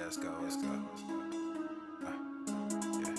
let's go. Yeah.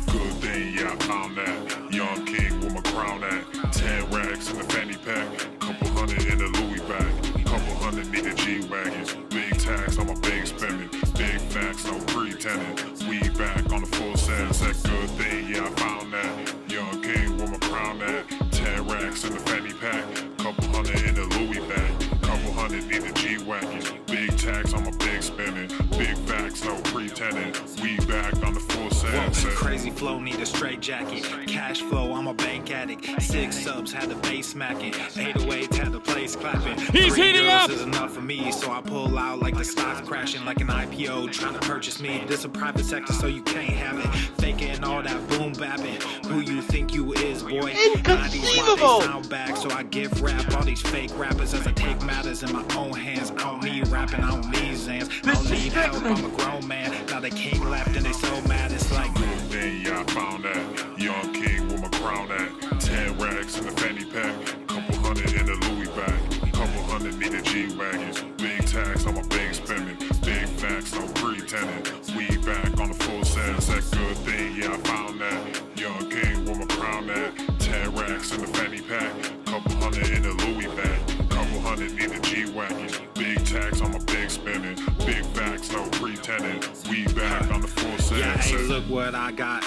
Good thing, yeah, I found that. Young king with my crown at. 10 racks in the fanny pack. Couple hundred in the Louis bag. Couple hundred need a G-Wagons. Big tax on my big spending. Big facts, no pretending. We back on the full sense. That good thing, yeah, I found that. Young king with my crown at. 10 racks in the fanny pack. Couple hundred in the Louis bag. Couple hundred need a G-Wagons. Big tax on my big spending. Big facts, no pretending. We back on the full sense. Crazy flow, need a straight jacket. Cash flow, I'm a bank addict. 6 subs, had the bass smacking. 808, had the place clapping. He's 3 heating girls up! is enough for me, so I pull out like the stock's crashing, like an IPO trying to purchase me. This a private sector, so you can't have it. Faking all that boom bapping. Who you think you is, boy? Inconceivable! 90s sound back, so I give rap all these fake rappers as I take matters in my own hands. I don't need rapping, I don't need Zans. I don't need help, I'm a grown man. Now they king left and they so mad, it's like Then yeah, I found that. Young king with my crown at. 10 racks in the fanny pack. Couple hundred in the Louis bag. Couple hundred need a G-Wagons. Big tax on my big spending. Big facts, no pretending. We back on the full sense. That good thing, yeah, I found that. Young king with my crown at. 10 racks in the fanny pack. Couple hundred in the Louis bag. Couple hundred need a G-Wagons. Big tax on my big spending. Big facts, no pretending. We back on the full sense. yeah, hey, look what I got.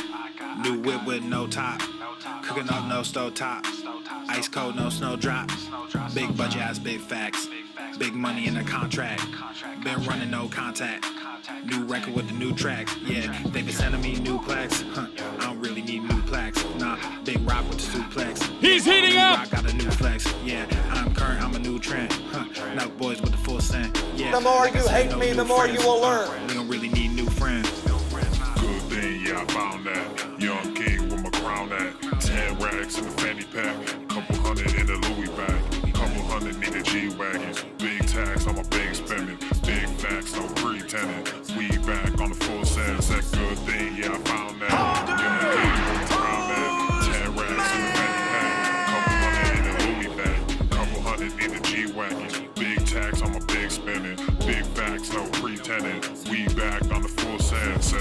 New whip with no top. Cooking up no stove top. Ice cold, no snow drop. Big budget ass, big facts. Big money in the contract. Been running no contact. New record with the new tracks. Yeah, they been sending me new plaques. I don't really need new plaques. Nah, big rock with the suplex. He's heating up! I got a new flex. Yeah, I'm current, I'm a new trend. Knock boys with the full scent. Yeah, The more like I you said, hate no me, new the more friends. you will learn. We don't really need new friends. Good thing, yeah, I found that. Young king with my crown at. 10 racks in the fanny pack. Couple hundred in the Louis bag. Couple hundred need a G-Wagons. Big tax on my big spending. Big facts, no pretending. We back on the full sense. That good thing, yeah, I found that. Young king with my crown at. 10 racks in the fanny pack. Couple hundred in the Louis bag. Couple hundred need a G-Wagons. Big tax on my big spending. Big facts, no pretending. We back on the full sense.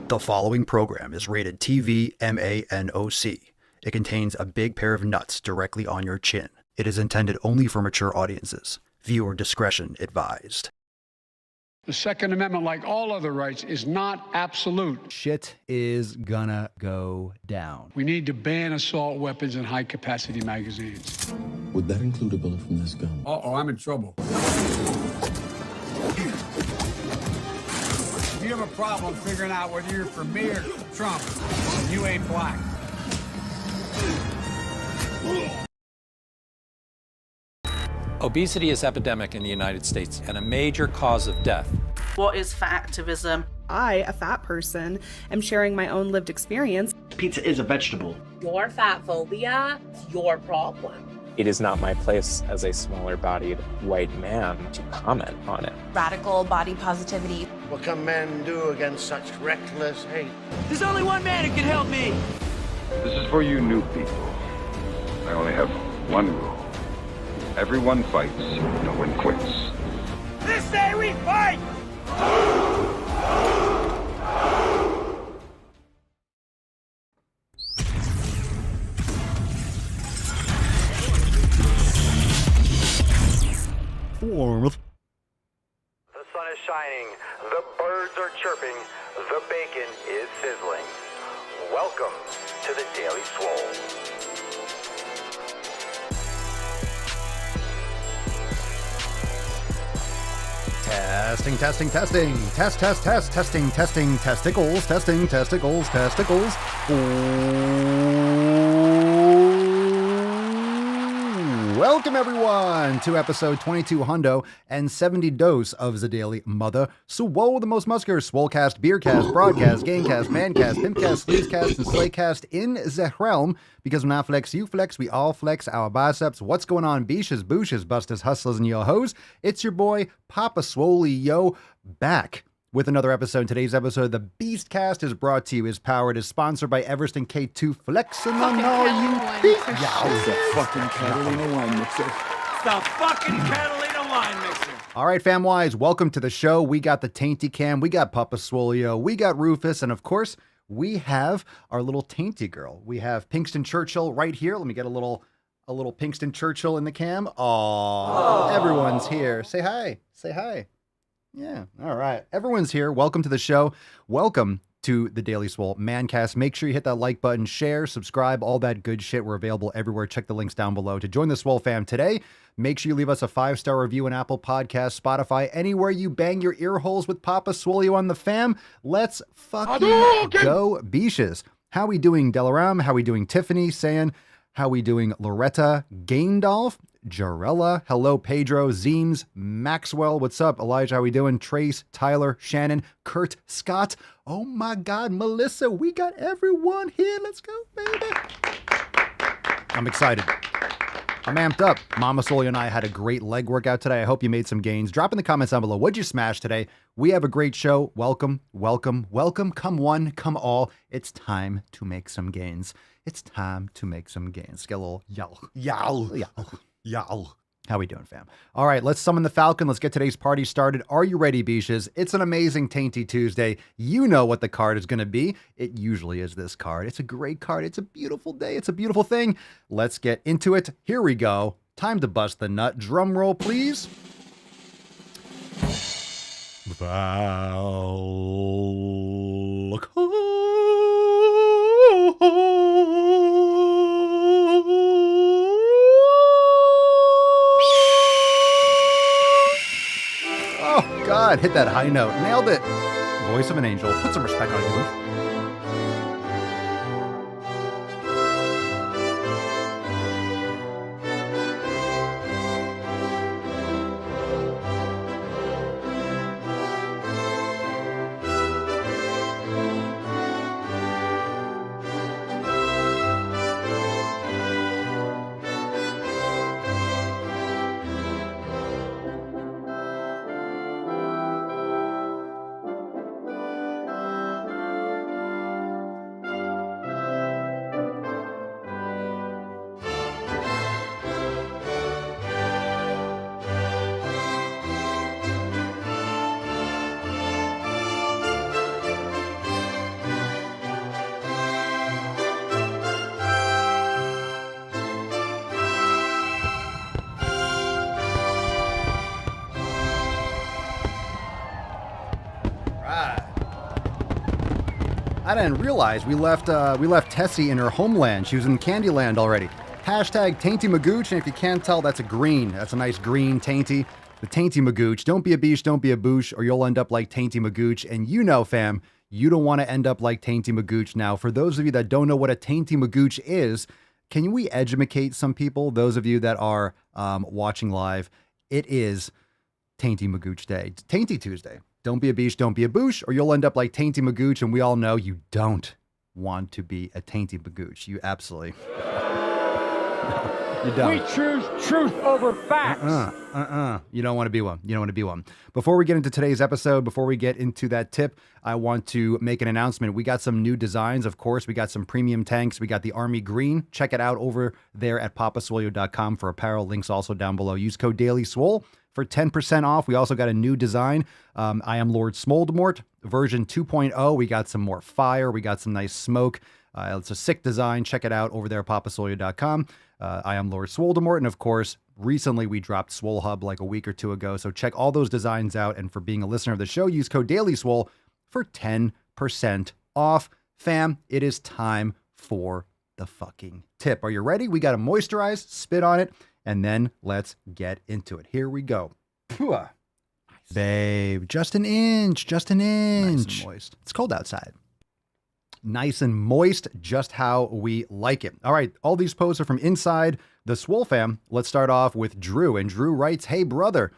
The following program is rated TV MANOC. It contains a big pair of nuts directly on your chin. It is intended only for mature audiences. Viewer discretion advised. The Second Amendment, like all other rights, is not absolute. Shit is gonna go down. We need to ban assault weapons and high-capacity magazines. Would that include a bullet from this gun? Uh-oh, I'm in trouble. If you have a problem figuring out whether you're for me or Trump, you ain't black. Obesity is epidemic in the United States and a major cause of death. What is fat activism? I, a fat person, am sharing my own lived experience. Pizza is a vegetable. Your fat phobia is your problem. It is not my place as a smaller-bodied white man to comment on it. Radical body positivity. What can men do against such reckless hate? There's only one man who can help me. This is for you new people. I only have one rule. Everyone fights, no one quits. This day we fight! Warmth. The sun is shining, the birds are chirping, the bacon is sizzling. Welcome to the Daily Swole. Testing. Testing, testicles. Welcome, everyone, to episode 22 hundo and 70 dose of the Daily Mother Swole, the most muscular Swolecast, Beercast, Broadcast, Gamecast, Mancast, Pimpcast, Sleazecast, and Slaycast in the realm. Because when I flex, you flex, we all flex our biceps. What's going on, beaches, booshes, busters, hustlers, and yo hoes? It's your boy, Papa Swole, yo, back with another episode. Today's episode, the Beastcast, is brought to you, is powered, is sponsored by Everest and K2 Flexing on all you beat. That was a fucking Catalina wine mixer. It's the fucking Catalina wine mixer. All right, fam-wise, welcome to the show. We got the Tainty Cam, we got Papa Swolio, we got Rufus, and of course, we have our little Tainty girl. We have Pinkston Churchill right here. Let me get a little Pinkston Churchill in the cam. Aww. Everyone's here. Say hi. Say hi. Yeah. All right. Everyone's here. Welcome to the show. Welcome to the Daily Swole Mancast. Make sure you hit that like button, share, subscribe, all that good shit. We're available everywhere. Check the links down below. To join the Swole fam today, make sure you leave us a 5-star review on Apple Podcasts, Spotify, anywhere you bang your ear holes with Papa Swolio on the fam. Let's fucking go, Beaches. How we doing, Delaram? How we doing, Tiffany? San? How we doing, Loretta? Gaindolf? Jarella? Hello, Pedro? Zeems? Maxwell? What's up? Elijah, how we doing? Trace? Tyler? Shannon? Kurt? Scott? Oh my God, Melissa, we got everyone here. Let's go, baby. I'm excited. I'm amped up. Mama Swole and I had a great leg workout today. I hope you made some gains. Drop in the comments down below. What'd you smash today? We have a great show. Welcome, welcome, welcome. Come one, come all. It's time to make some gains. It's time to make some gains. Get a little yowl. How we doing, fam? All right, let's summon the Falcon. Let's get today's party started. Are you ready, Beaches? It's an amazing Tainty Tuesday. You know what the card is going to be. It usually is this card. It's a great card. It's a beautiful day. It's a beautiful thing. Let's get into it. Here we go. Time to bust the nut. Drum roll, please. Oh, God, hit that high note. Nailed it. Voice of an angel. Put some respect on you. I didn't realize we left Tessie in her homeland. She was in Candyland already. Hashtag Tainty Magooch, and if you can't tell, that's a green. That's a nice green Tainty. The Tainty Magooch. Don't be a beach, don't be a boosh, or you'll end up like Tainty Magooch. And you know, fam, you don't want to end up like Tainty Magooch. Now, for those of you that don't know what a Tainty Magooch is, can we educate some people? Those of you that are watching live, it is Tainty Magooch Day. Tainty Tuesday. Don't be a beach, don't be a boosh, or you'll end up like Tainty Magooch, and we all know you don't want to be a Tainty Magooch. You absolutely... You don't. We choose truth over facts. You don't want to be one. You don't want to be one. Before we get into today's episode, before we get into that tip, I want to make an announcement. We got some new designs, of course. We got some premium tanks. We got the Army Green. Check it out over there at papaswolio.com for apparel. Links also down below. Use code DailySwole for 10% off. We also got a new design. I am Lord Smoldemort, version 2.0. We got some more fire. We got some nice smoke. It's a sick design. Check it out over there at papaswolio.com. I am Lord Swoldemort, and of course, recently we dropped Swole Hub like a week or two ago, so check all those designs out, and for being a listener of the show, use code DailySwole for 10% off. Fam, it is time for the fucking tip. Are you ready? We got to moisturize, spit on it, and then let's get into it. Here we go. Nice. Babe, just an inch. Nice and moist. It's cold outside. Nice and moist, just how we like it. All right, all these posts are from inside the Swole fam. Let's start off with Drew. And Drew writes, hey, brother,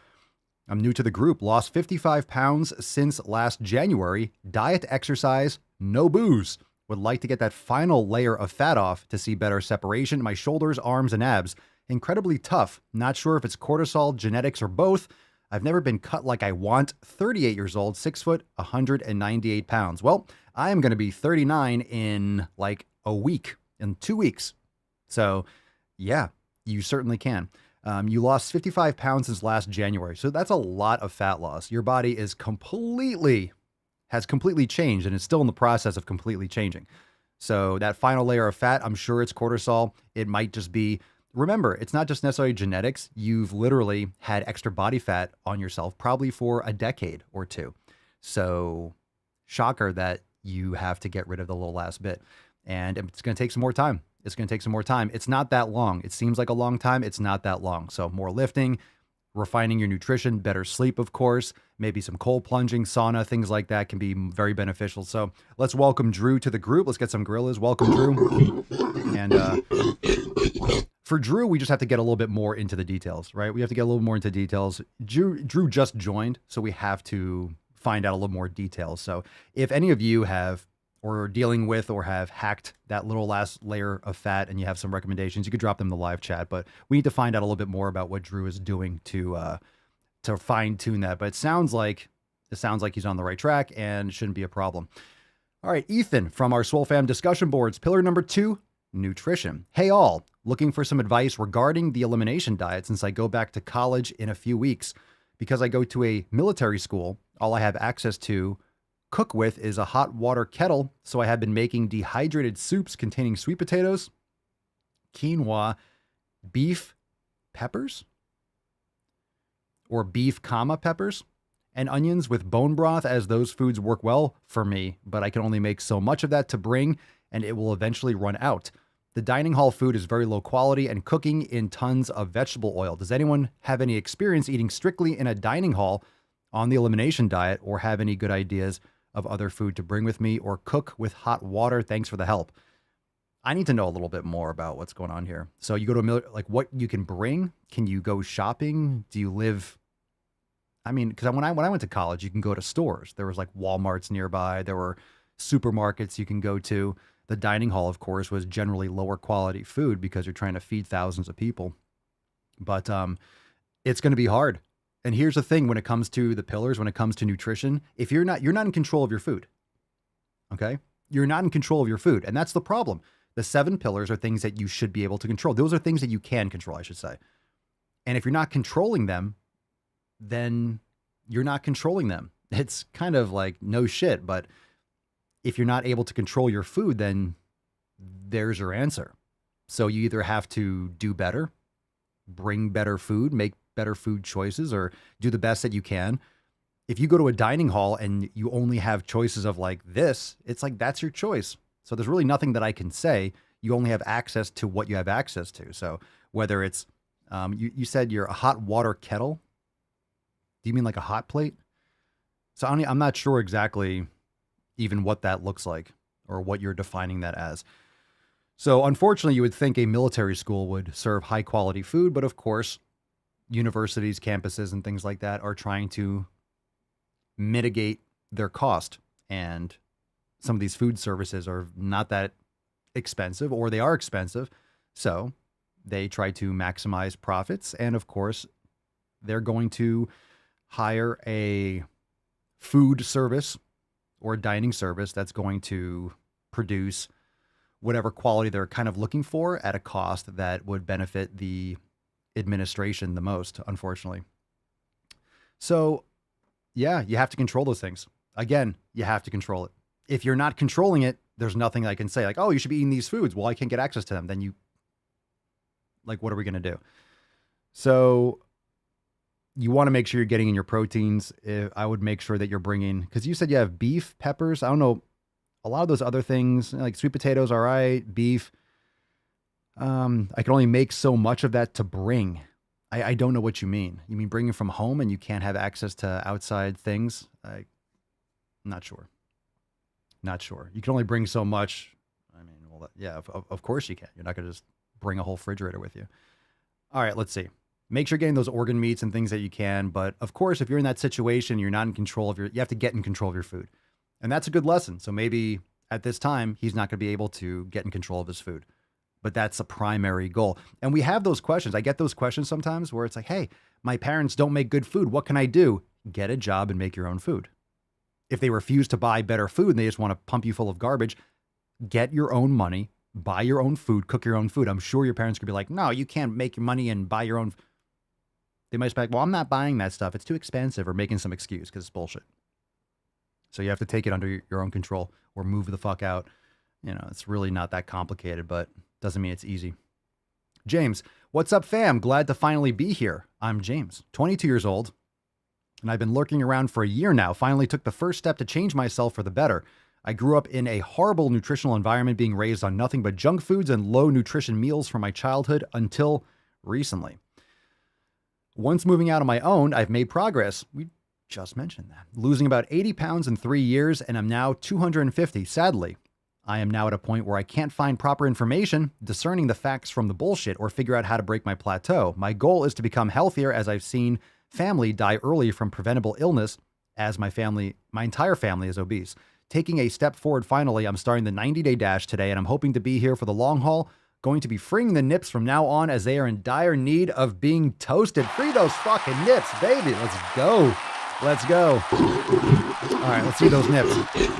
I'm new to the group. Lost 55 pounds since last January. Diet, exercise, no booze. Would like to get that final layer of fat off to see better separation. My shoulders, arms, and abs. Incredibly tough. Not sure if it's cortisol, genetics, or both. I've never been cut like I want. 38 years old, 6 foot, 198 pounds. Well, I am going to be 39 in like a week, in 2 weeks. So yeah, you certainly can. You lost 55 pounds since last January. So that's a lot of fat loss. Your body has completely changed and is still in the process of completely changing. So that final layer of fat, I'm sure it's cortisol. It might just be, remember, it's not just necessarily genetics. You've literally had extra body fat on yourself probably for a decade or two. So shocker that you have to get rid of the little last bit. And it's going to take some more time. It's not that long. It seems like a long time. It's not that long. So more lifting, refining your nutrition, better sleep, of course, maybe some cold plunging, sauna, things like that can be very beneficial. So let's welcome Drew to the group. Let's get some gorillas. Welcome, Drew. And for Drew, we just have to get a little bit more into the details, right? We have to get a little more into details. Drew just joined, so we have to find out a little more details. So if any of you have or are dealing with or have hacked that little last layer of fat and you have some recommendations, you could drop them in the live chat. But we need to find out a little bit more about what Drew is doing to fine tune that. But it sounds like he's on the right track and shouldn't be a problem. All right, Ethan from our Swole Fam discussion boards, pillar number 2, nutrition. Hey all, looking for some advice regarding the elimination diet since I go back to college in a few weeks. Because I go to a military school, all I have access to cook with is a hot water kettle, so I have been making dehydrated soups containing sweet potatoes, quinoa, beef peppers, or beef comma peppers, and onions with bone broth, as those foods work well for me, but I can only make so much of that to bring, and it will eventually run out. The dining hall food is very low quality and cooking in tons of vegetable oil. Does anyone have any experience eating strictly in a dining hall on the elimination diet, or have any good ideas of other food to bring with me or cook with hot water? Thanks for the help. I need to know a little bit more about what's going on here. So you go to like what you can bring. Can you go shopping? Do you live? I mean, because when I went to college, you can go to stores. There was like Walmarts nearby. There were supermarkets you can go to. The dining hall, of course, was generally lower quality food because you're trying to feed thousands of people. But it's going to be hard. And here's the thing when it comes to the pillars, when it comes to nutrition, if you're not in control of your food. Okay? You're not in control of your food. And that's the problem. The 7 pillars are things that you should be able to control. Those are things that you can control, I should say. And if you're not controlling them, then you're not controlling them. It's kind of like no shit, but if you're not able to control your food, then there's your answer. So you either have to do better, bring better food, make better food choices, or do the best that you can. If you go to a dining hall and you only have choices of like this, it's like, that's your choice. So there's really nothing that I can say. You only have access to what you have access to. So whether it's, you said you're a hot water kettle. Do you mean like a hot plate? So I'm not sure exactly even what that looks like or what you're defining that as. So unfortunately, you would think a military school would serve high quality food, but of course, universities, campuses, and things like that are trying to mitigate their cost. And some of these food services are not that expensive, or they are expensive. So they try to maximize profits. And of course, they're going to hire a food service or a dining service that's going to produce whatever quality they're kind of looking for at a cost that would benefit the administration the most, unfortunately. So yeah, you have to control those things. Again, you have to control it. If you're not controlling it, there's nothing I can say like, oh, you should be eating these foods. Well, I can't get access to them. Then you, like, what are we going to do? So you want to make sure you're getting in your proteins. I would make sure that you're bringing, because you said you have beef, peppers. I don't know. A lot of those other things, like sweet potatoes, all right, beef. I can only make so much of that to bring. I don't know what you mean. You mean bringing from home and you can't have access to outside things? I'm not sure. Not sure. You can only bring so much. I mean, well, yeah, of course you can. You're not going to just bring a whole refrigerator with you. All right, let's see. Make sure you're getting those organ meats and things that you can. But of course, if you're in that situation, you're not in control of you have to get in control of your food. And that's a good lesson. So maybe at this time, he's not going to be able to get in control of his food. But that's a primary goal. And we have those questions. I get those questions sometimes where it's like, hey, my parents don't make good food. What can I do? Get a job and make your own food. If they refuse to buy better food and they just want to pump you full of garbage, get your own money, buy your own food, cook your own food. I'm sure your parents could be like, no, you can't make your money and buy your own. They might be like, well, I'm not buying that stuff. It's too expensive, or making some excuse because it's bullshit. So you have to take it under your own control or move the fuck out. You know, it's really not that complicated, but doesn't mean it's easy. James, what's up, fam? Glad to finally be here. I'm James, 22 years old, and I've been lurking around for a year now. Finally took the first step to change myself for the better. I grew up in a horrible nutritional environment, being raised on nothing but junk foods and low nutrition meals from my childhood until recently. Once moving out on my own, I've made progress. We just mentioned that. Losing about 80 pounds in 3 years, and I'm now 250. Sadly, I am now at a point where I can't find proper information, discerning the facts from the bullshit, or figure out how to break my plateau. My goal is to become healthier, as I've seen family die early from preventable illness, as my entire family is obese. Taking a step forward finally, I'm starting the 90-day dash today, and I'm hoping to be here for the long haul. Going to be freeing the nips from now on, as they are in dire need of being toasted. Free those fucking nips, baby. Let's go. Let's go. All right, let's see those nips.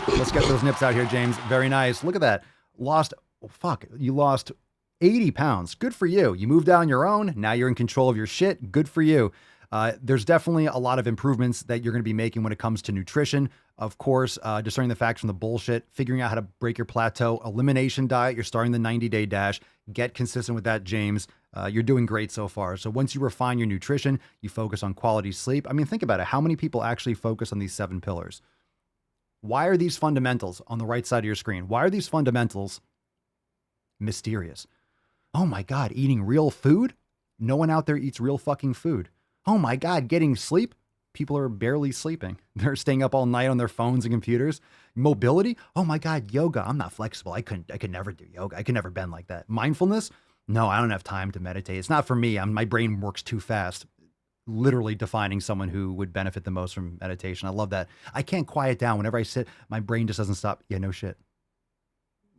Let's get those nips out here, James. Very nice. Look at that. You lost 80 pounds. Good for you. You moved out on your own. Now you're in control of your shit. Good for you. There's definitely a lot of improvements that you're going to be making when it comes to nutrition. Of course, discerning the facts from the bullshit, figuring out how to break your plateau, elimination diet. You're starting the 90-day dash. Get consistent with that, James. You're doing great so far. So once you refine your nutrition, you focus on quality sleep. I mean, think about it. How many people actually focus on these 7 pillars? Why are these fundamentals on the right side of your screen? Why are these fundamentals mysterious? Oh my God, eating real food? No one out there eats real fucking food. Oh my God, getting sleep? People are barely sleeping. They're staying up all night on their phones and computers. Mobility? Oh my God, yoga. I'm not flexible. I could never do yoga. I could never bend like that. Mindfulness? No, I don't have time to meditate. It's not for me. My brain works too fast. Literally defining someone who would benefit the most from meditation. I love that. I can't quiet down. Whenever I sit, my brain just doesn't stop. Yeah, no shit.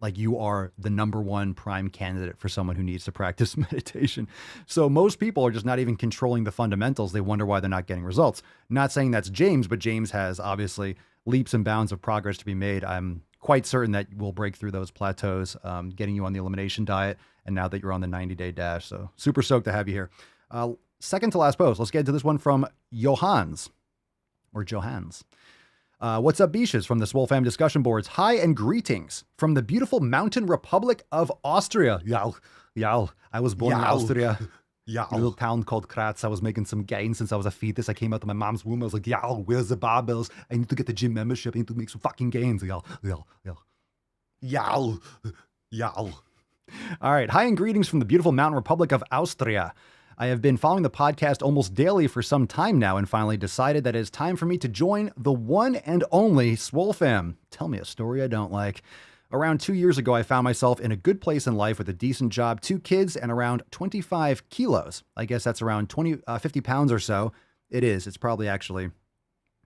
Like, you are the #1 prime candidate for someone who needs to practice meditation. So most people are just not even controlling the fundamentals. They wonder why they're not getting results. Not saying that's James, but James has obviously leaps and bounds of progress to be made. I'm quite certain that we'll break through those plateaus, getting you on the elimination diet, and now that you're on the 90-day dash. So super stoked to have you here. Second to last post. Let's get into this one from Johans. What's up, Beaches, from the Swole Fam discussion boards. Hi and greetings from the beautiful mountain republic of Austria. Yal. I was born in Austria. A little town called Graz. I was making some gains since I was a fetus. I came out of my mom's womb. I was like, where's the barbells? I need to get the gym membership. I need to make some fucking gains. Yal. All right. Hi and greetings from the beautiful mountain republic of Austria. I have been following the podcast almost daily for some time now, and finally decided that it is time for me to join the one and only Swole Fam. Tell me a story I don't like. Around 2 years ago, I found myself in a good place in life with a decent job, 2 kids, and around 25 kilos. I guess that's around 50 pounds or so. It is. It's probably actually,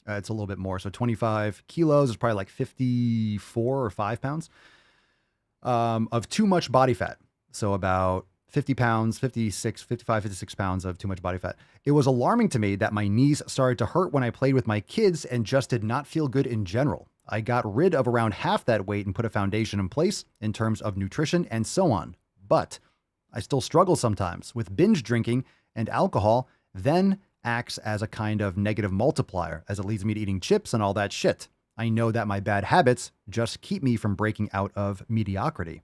it's a little bit more. So 25 kilos is probably like 54 or 5 pounds of too much body fat. So about 50 pounds, 56 pounds of too much body fat. It was alarming to me that my knees started to hurt when I played with my kids and just did not feel good in general. I got rid of around half that weight and put a foundation in place in terms of nutrition and so on. But I still struggle sometimes with binge drinking, and alcohol then acts as a kind of negative multiplier as it leads me to eating chips and all that shit. I know that my bad habits just keep me from breaking out of mediocrity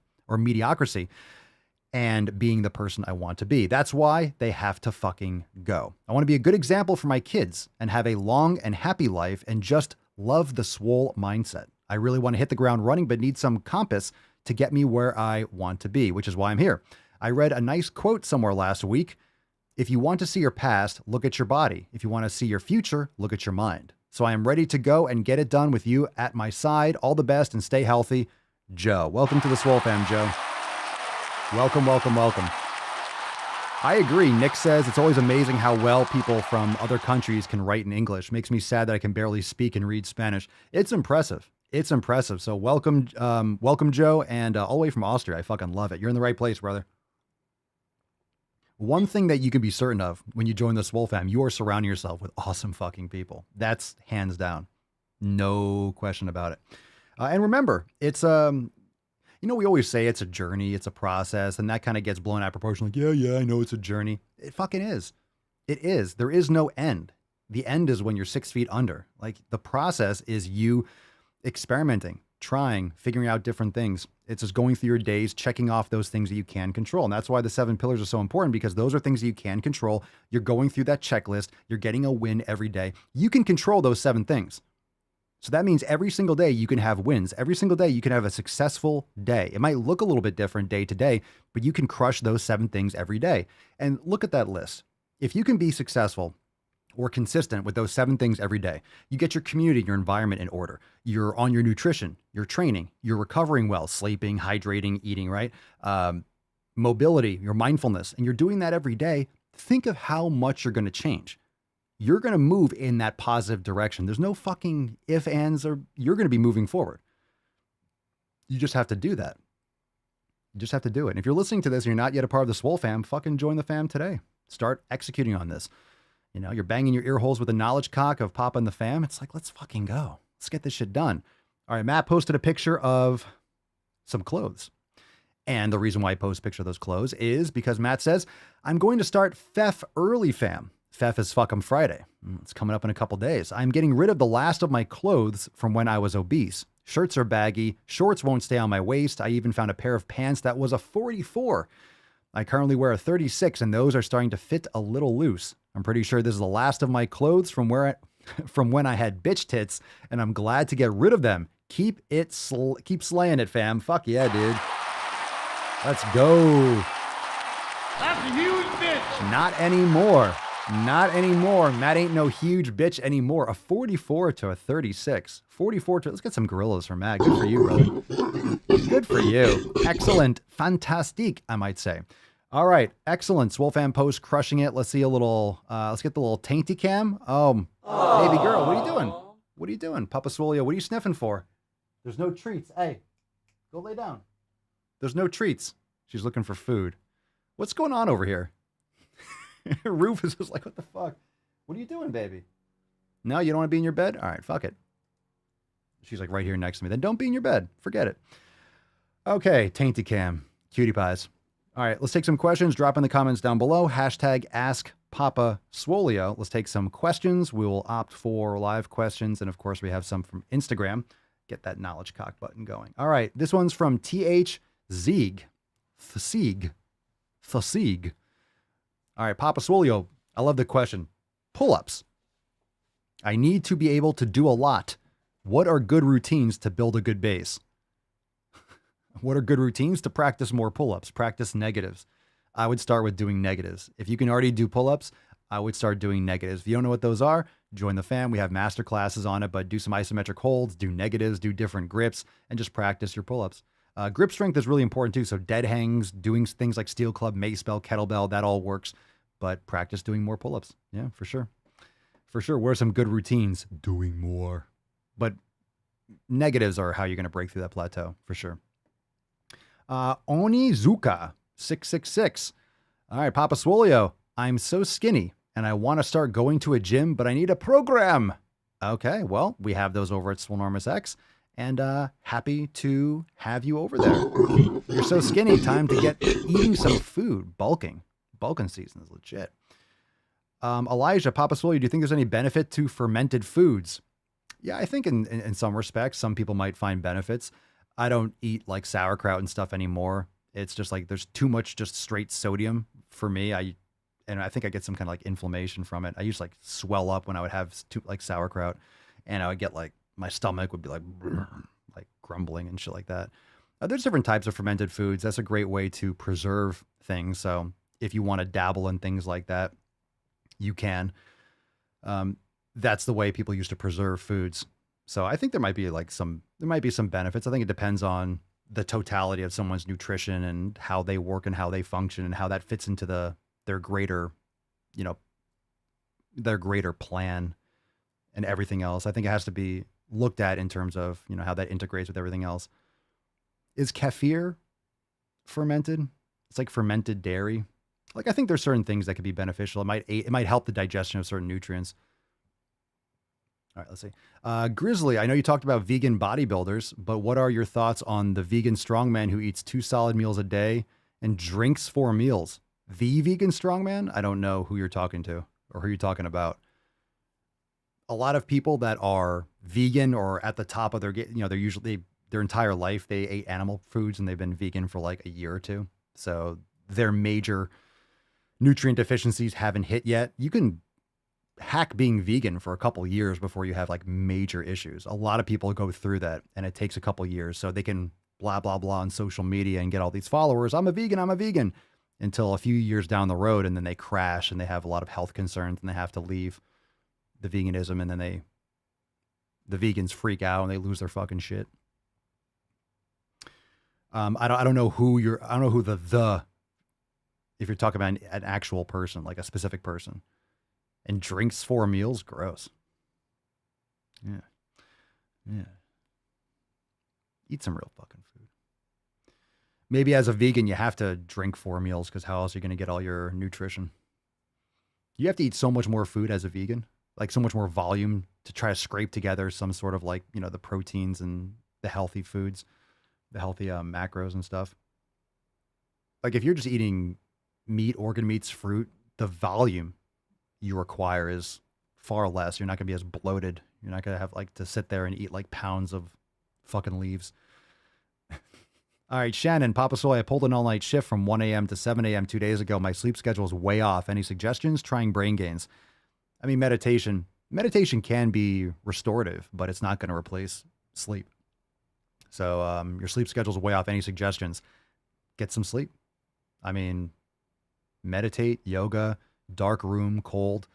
and being the person I want to be. That's why they have to fucking go. I want to be a good example for my kids and have a long and happy life and just love the swole mindset. I really want to hit the ground running, but need some compass to get me where I want to be, which is why I'm here. I read a nice quote somewhere last week. If you want to see your past, look at your body. If you want to see your future, look at your mind. So I am ready to go and get it done with you at my side. All the best and stay healthy, Joe. Welcome to the Swole Fam, Joe. Welcome. I agree. Nick says it's always amazing how well people from other countries can write in English. Makes me sad that I can barely speak and read Spanish. It's impressive. So welcome, Joe, and all the way from Austria. I fucking love it. You're in the right place, brother. One thing that you can be certain of when you join the Swole Fam, you are surrounding yourself with awesome fucking people. That's hands down. No question about it. And remember, it's, we always say it's a journey, it's a process, and that kind of gets blown out of proportion. Like, yeah, I know it's a journey. It fucking is. It is. There is no end. The end is when you're 6 feet under. Like the process is you experimenting, trying, figuring out different things. It's just going through your days, checking off those things that you can control. And that's why the 7 pillars are so important, because those are things that you can control. You're going through that checklist. You're getting a win every day. You can control those 7 things. So that means every single day you can have wins. Every single day you can have a successful day. It might look a little bit different day to day, but you can crush those 7 things every day. And look at that list. If you can be successful or consistent with those 7 things every day, you get your community, your environment in order. You're on your nutrition, you're training, you're recovering well, sleeping, hydrating, eating, right? Mobility, your mindfulness, and you're doing that every day. Think of how much you're going to change. You're going to move in that positive direction. There's no fucking if, ands, or you're going to be moving forward. You just have to do that. You just have to do it. And if you're listening to this and you're not yet a part of the Swole fam, fucking join the fam today. Start executing on this. You know, you're banging your ear holes with a knowledge cock of Papa and the fam. It's like, let's fucking go. Let's get this shit done. All right, Matt posted a picture of some clothes. And the reason why I post a picture of those clothes is because Matt says, I'm going to start FEF early, fam. FEF is fuck 'em Friday. It's coming up in a couple days. I'm getting rid of the last of my clothes from when I was obese. Shirts are baggy. Shorts won't stay on my waist. I even found a pair of pants that was a 44. I currently wear a 36, and those are starting to fit a little loose. I'm pretty sure this is the last of my clothes from when I had bitch tits, and I'm glad to get rid of them. Keep slaying it, fam. Fuck yeah, dude. Let's go. That's a huge bitch. Not anymore. Not anymore. Matt ain't no huge bitch anymore. A 44 to a 36. 44 to... Let's get some gorillas from Matt. Good for you, brother. Good for you. Excellent. Fantastique, I might say. All right. Excellent. Swole fan post crushing it. Let's see a little... let's get the little Tainty cam. Baby girl, what are you doing? What are you doing? Papa Swolio, what are you sniffing for? There's no treats. Hey, go lay down. There's no treats. She's looking for food. What's going on over here? Rufus was like, what the fuck? What are you doing, baby? No, you don't want to be in your bed? All right, fuck it. She's like right here next to me. Then don't be in your bed. Forget it. Okay, Tainty Cam. Cutie pies. All right, let's take some questions. Drop in the comments down below. Hashtag Ask Papa Swolio. Let's take some questions. We will opt for live questions. And of course, we have some from Instagram. Get that knowledge cock button going. All right, this one's from TH Zeeg. Thasieg. All right, Papa Swolio, I love the question. Pull-ups. I need to be able to do a lot. What are good routines to build a good base? What are good routines? To practice more pull-ups, practice negatives. I would start with doing negatives. If you can already do pull-ups, I would start doing negatives. If you don't know what those are, join the fam. We have master classes on it, but do some isometric holds, do negatives, do different grips, and just practice your pull-ups. Grip strength is really important too. So dead hangs, doing things like steel club, mace bell, kettlebell, that all works. But practice doing more pull-ups. Yeah, for sure. For sure. What are some good routines? Doing more. But negatives are how you're going to break through that plateau, for sure. Onizuka 666. All right, Papa Swolio. I'm so skinny and I want to start going to a gym, but I need a program. Okay, well, we have those over at Swolenormous X. And happy to have you over there. You're so skinny, time to get eating some food. Bulking season is legit. Elijah, Papa Swolio, do you think there's any benefit to fermented foods? Yeah, I think in some respects, some people might find benefits. I don't eat like sauerkraut and stuff anymore. It's just like there's too much just straight sodium for me. I think I get some kind of like inflammation from it. I used to like swell up when I would have like sauerkraut, and I would get like my stomach would be like grumbling and shit like that. There's different types of fermented foods. That's a great way to preserve things. So if you want to dabble in things like that, you can. That's the way people used to preserve foods. So I think there might be some benefits. I think it depends on the totality of someone's nutrition and how they work and how they function and how that fits into their greater plan and everything else. I think it has to be looked at in terms of, how that integrates with everything else. Is kefir fermented? It's like fermented dairy. Like, I think there's certain things that could be beneficial. It might help the digestion of certain nutrients. All right, let's see. Grizzly, I know you talked about vegan bodybuilders, but what are your thoughts on the vegan strongman who eats 2 solid meals a day and drinks 4 meals? The vegan strongman? I don't know who you're talking to. or who are you talking about? A lot of people that are vegan or at the top of their, they're usually their entire life, they ate animal foods and they've been vegan for like a year or two. So their major nutrient deficiencies haven't hit yet. You can hack being vegan for a couple years before you have like major issues. A lot of people go through that and it takes a couple years so they can blah, blah, blah on social media and get all these followers. I'm a vegan until a few years down the road. And then they crash and they have a lot of health concerns and they have to leave the veganism. And then the vegans freak out and they lose their fucking shit. I don't know who if you're talking about an actual person, like a specific person, and drinks 4 meals, gross. Yeah. Eat some real fucking food. Maybe as a vegan, you have to drink 4 meals because how else are you going to get all your nutrition? You have to eat so much more food as a vegan, like so much more volume to try to scrape together some sort of like, the proteins and the healthy foods, the healthy macros and stuff. Like if you're just eating meat, organ meats, fruit, the volume you require is far less. You're not going to be as bloated. You're not going to have like to sit there and eat like pounds of fucking leaves. All right, Shannon, Papa Soy, I pulled an all-night shift from 1 a.m. to 7 a.m. 2 days ago. My sleep schedule is way off. Any suggestions? Trying brain gains. I mean, meditation can be restorative, but it's not going to replace sleep. So your sleep schedule's way off. Any suggestions? Get some sleep. I mean, meditate, yoga, dark room, cold.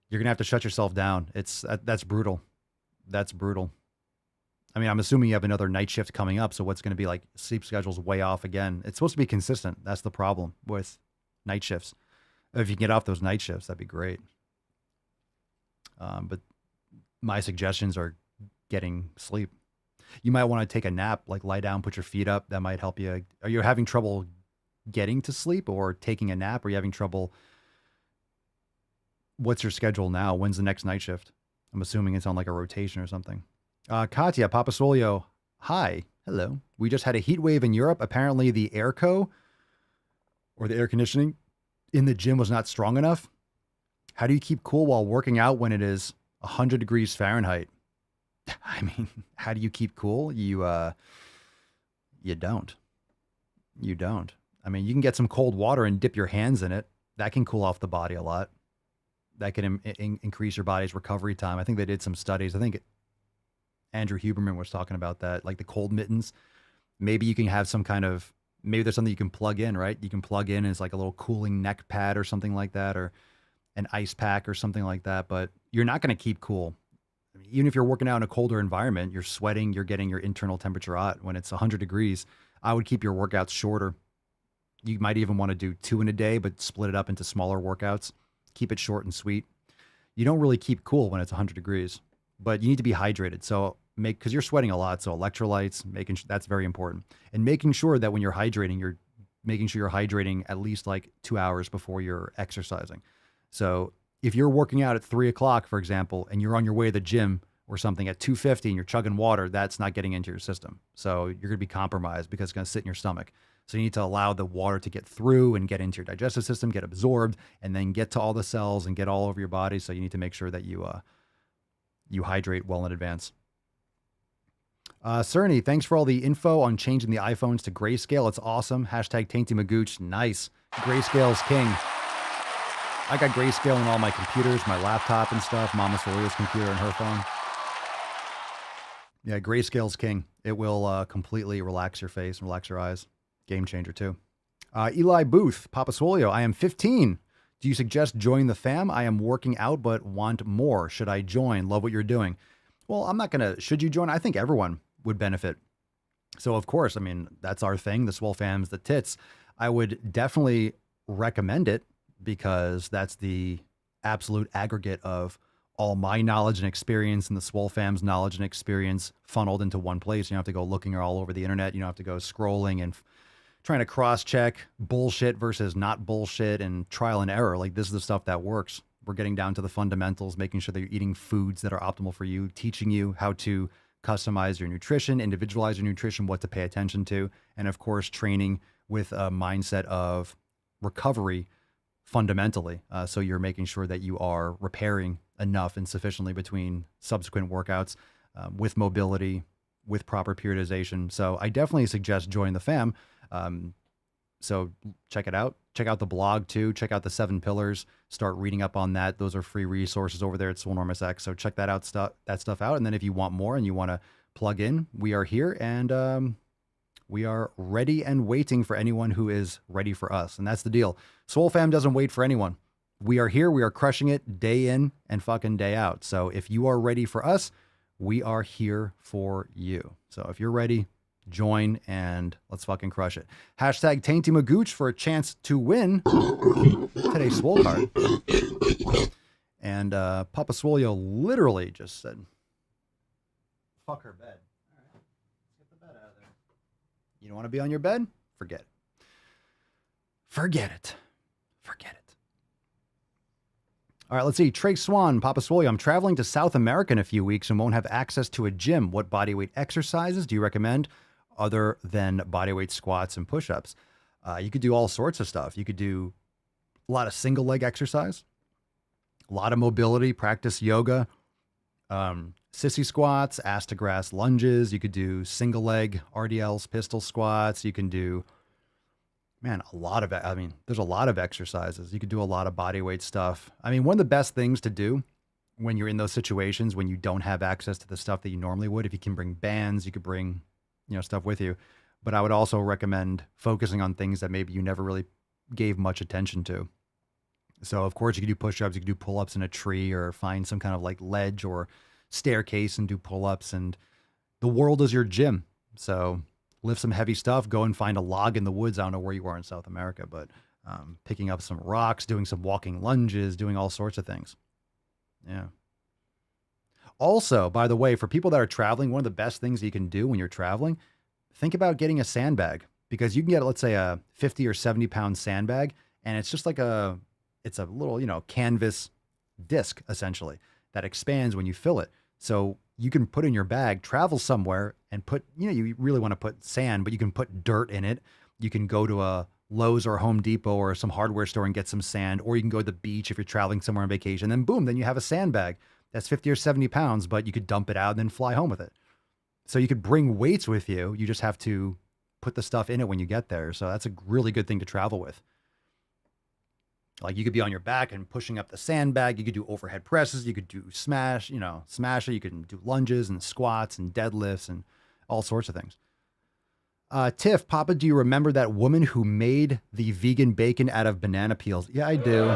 You're going to have to shut yourself down. That's brutal. That's brutal. I mean, I'm assuming you have another night shift coming up. So what's going to be like sleep schedule's way off again. It's supposed to be consistent. That's the problem with night shifts. If you can get off those night shifts, that'd be great. But my suggestions are getting sleep. You might want to take a nap, like lie down, put your feet up. That might help you. Are you having trouble getting to sleep or taking a nap? Or are you having trouble? What's your schedule now? When's the next night shift? I'm assuming it's on like a rotation or something. Katya, Papa Solio, hi. Hello. We just had a heat wave in Europe. Apparently the airco or the air conditioning in the gym was not strong enough. How do you keep cool while working out when it is 100 degrees Fahrenheit? I mean, how do you keep cool? You don't. You don't. I mean, you can get some cold water and dip your hands in it. That can cool off the body a lot. That can increase your body's recovery time. I think they did some studies. I think Andrew Huberman was talking about that, like the cold mittens. Maybe you can have some kind of, maybe there's something you can plug in, right? You can plug in as like a little cooling neck pad or something like that, or an ice pack or something like that. But you're not going to keep cool. Even if you're working out in a colder environment, you're sweating, you're getting your internal temperature hot. When it's 100 degrees, I would keep your workouts shorter. You might even want to do 2 in a day, but split it up into smaller workouts. Keep it short and sweet. You don't really keep cool when it's 100 degrees, but you need to be hydrated. So because you're sweating a lot. So electrolytes, that's very important. And making sure that when you're hydrating, you're making sure you're hydrating at least like 2 hours before you're exercising. So if you're working out at 3 o'clock, for example, and you're on your way to the gym or something at 2:50 and you're chugging water, that's not getting into your system. So you're going to be compromised because it's going to sit in your stomach. So you need to allow the water to get through and get into your digestive system, get absorbed, and then get to all the cells and get all over your body. So you need to make sure that you hydrate well in advance. Cerny, thanks for all the info on changing the iPhones to grayscale. It's awesome. Hashtag Tainty Magooch. Nice. Grayscale's king. I got grayscale in all my computers, my laptop and stuff, Mama Soria's computer and her phone. Yeah, grayscale's king. It will completely relax your face and relax your eyes. Game changer too. Eli Booth, Papa Swolio, I am 15. Do you suggest join the fam? I am working out but want more. Should I join? Love what you're doing. Well, I'm not going to, should you join? I think everyone would benefit. So of course, I mean, that's our thing. The Swole fam's the tits. I would definitely recommend it because that's the absolute aggregate of all my knowledge and experience and the Swole fam's knowledge and experience funneled into one place. You don't have to go looking all over the internet. You don't have to go scrolling and trying to cross-check bullshit versus not bullshit and trial and error. Like, this is the stuff that works. We're getting down to the fundamentals, making sure that you're eating foods that are optimal for you, teaching you how to customize your nutrition, individualize your nutrition, what to pay attention to, and of course, training with a mindset of recovery fundamentally. So you're making sure that you are repairing enough and sufficiently between subsequent workouts with mobility, with proper periodization. So I definitely suggest join the fam. So check it out. Check out the blog too. Check out the 7 pillars. Start reading up on that. Those are free resources over there at Swolenormous X. So check that stuff out. And then if you want more and you want to plug in, we are here and we are ready and waiting for anyone who is ready for us. And that's the deal. Swole fam doesn't wait for anyone. We are here. We are crushing it day in and fucking day out. So if you are ready for us, we are here for you. So if you're ready, join and let's fucking crush it. Hashtag Tainty Magooch for a chance to win today's Swole card. And Papa Swolio literally just said, fuck her bed. All right, let's get the bed out of there. You don't want to be on your bed? Forget it. Forget it. Forget it. All right, let's see. Trey Swan, Papa Swolio, I'm traveling to South America in a few weeks and won't have access to a gym. What bodyweight exercises do you recommend other than bodyweight squats and push-ups? You could do all sorts of stuff. You could do a lot of single leg exercise, a lot of mobility, practice yoga, sissy squats, ass to grass lunges. You could do single leg RDLs, pistol squats. You can do, there's a lot of exercises. You could do a lot of body weight stuff. I mean, one of the best things to do when you're in those situations, when you don't have access to the stuff that you normally would, if you can bring bands, you could bring, stuff with you. But I would also recommend focusing on things that maybe you never really gave much attention to. So of course you could do push-ups, you could do pull-ups in a tree or find some kind of like ledge or staircase and do pull-ups, and the world is your gym. So lift some heavy stuff, go and find a log in the woods. I don't know where you are in South America, but picking up some rocks, doing some walking lunges, doing all sorts of things. Yeah. Also, by the way, for people that are traveling, one of the best things you can do when you're traveling, think about getting a sandbag, because you can get, let's say, a 50 or 70 pound sandbag, and it's just like it's a little, canvas disc essentially that expands when you fill it. So you can put in your bag, travel somewhere and put, you really want to put sand, but you can put dirt in it. You can go to a Lowe's or Home Depot or some hardware store and get some sand, or you can go to the beach if you're traveling somewhere on vacation. Then boom, then you have a sandbag that's 50 or 70 pounds, but you could dump it out and then fly home with it. So you could bring weights with you. You just have to put the stuff in it when you get there. So that's a really good thing to travel with. Like you could be on your back and pushing up the sandbag. You could do overhead presses. You could do smash it. You can do lunges and squats and deadlifts and all sorts of things. Tiff, Papa, do you remember that woman who made the vegan bacon out of banana peels? Yeah, I do.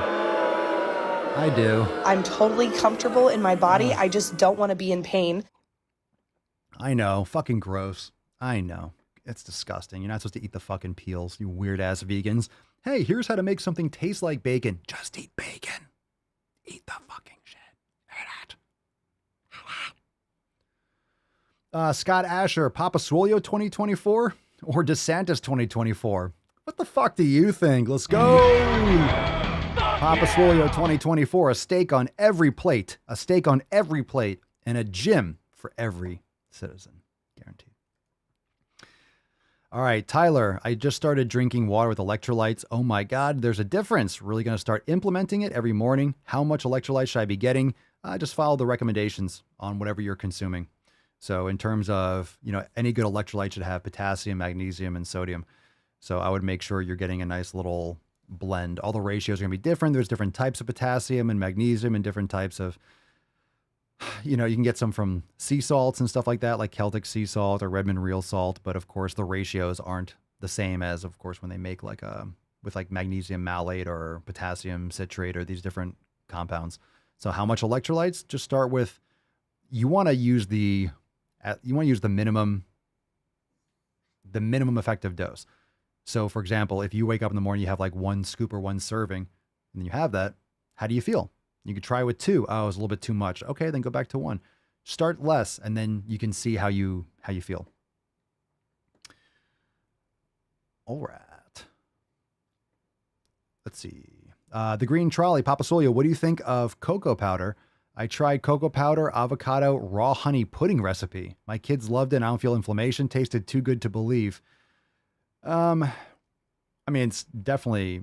I'm totally comfortable in my body. I just don't want to be in pain. I know. Fucking gross. I know. It's disgusting. You're not supposed to eat the fucking peels, you weird ass vegans. Hey, here's how to make something taste like bacon. Just eat bacon. Eat the fucking shit. Scott Asher, Papa Swolio 2024 or DeSantis 2024? What the fuck do you think? Let's go. Papa Swolio 2024, a steak on every plate. A steak on every plate and a gym for every citizen. Guaranteed. All right, Tyler, I just started drinking water with electrolytes. Oh my God, there's a difference. Really going to start implementing it every morning. How much electrolytes should I be getting? Just follow the recommendations on whatever you're consuming. So in terms of, any good electrolyte should have potassium, magnesium, and sodium. So I would make sure you're getting a nice little blend. All the ratios are going to be different. There's different types of potassium and magnesium and different types of, you can get some from sea salts and stuff like that, like Celtic sea salt or Redmond real salt. But of course, the ratios aren't the same as, of course, when they make with magnesium malate or potassium citrate or these different compounds. So how much electrolytes? Just start with, you want to use the minimum effective dose. So for example, if you wake up in the morning, you have like 1 scoop or 1 serving, and then you have that, how do you feel? You could try with 2. Oh, it was a little bit too much. Okay, then go back to 1. Start less, and then you can see how you feel. All right. Let's see. The Green Trolley, Papa Swolio, what do you think of cocoa powder? I tried cocoa powder, avocado, raw honey pudding recipe. My kids loved it, and I don't feel inflammation. Tasted too good to believe. I mean, it's definitely,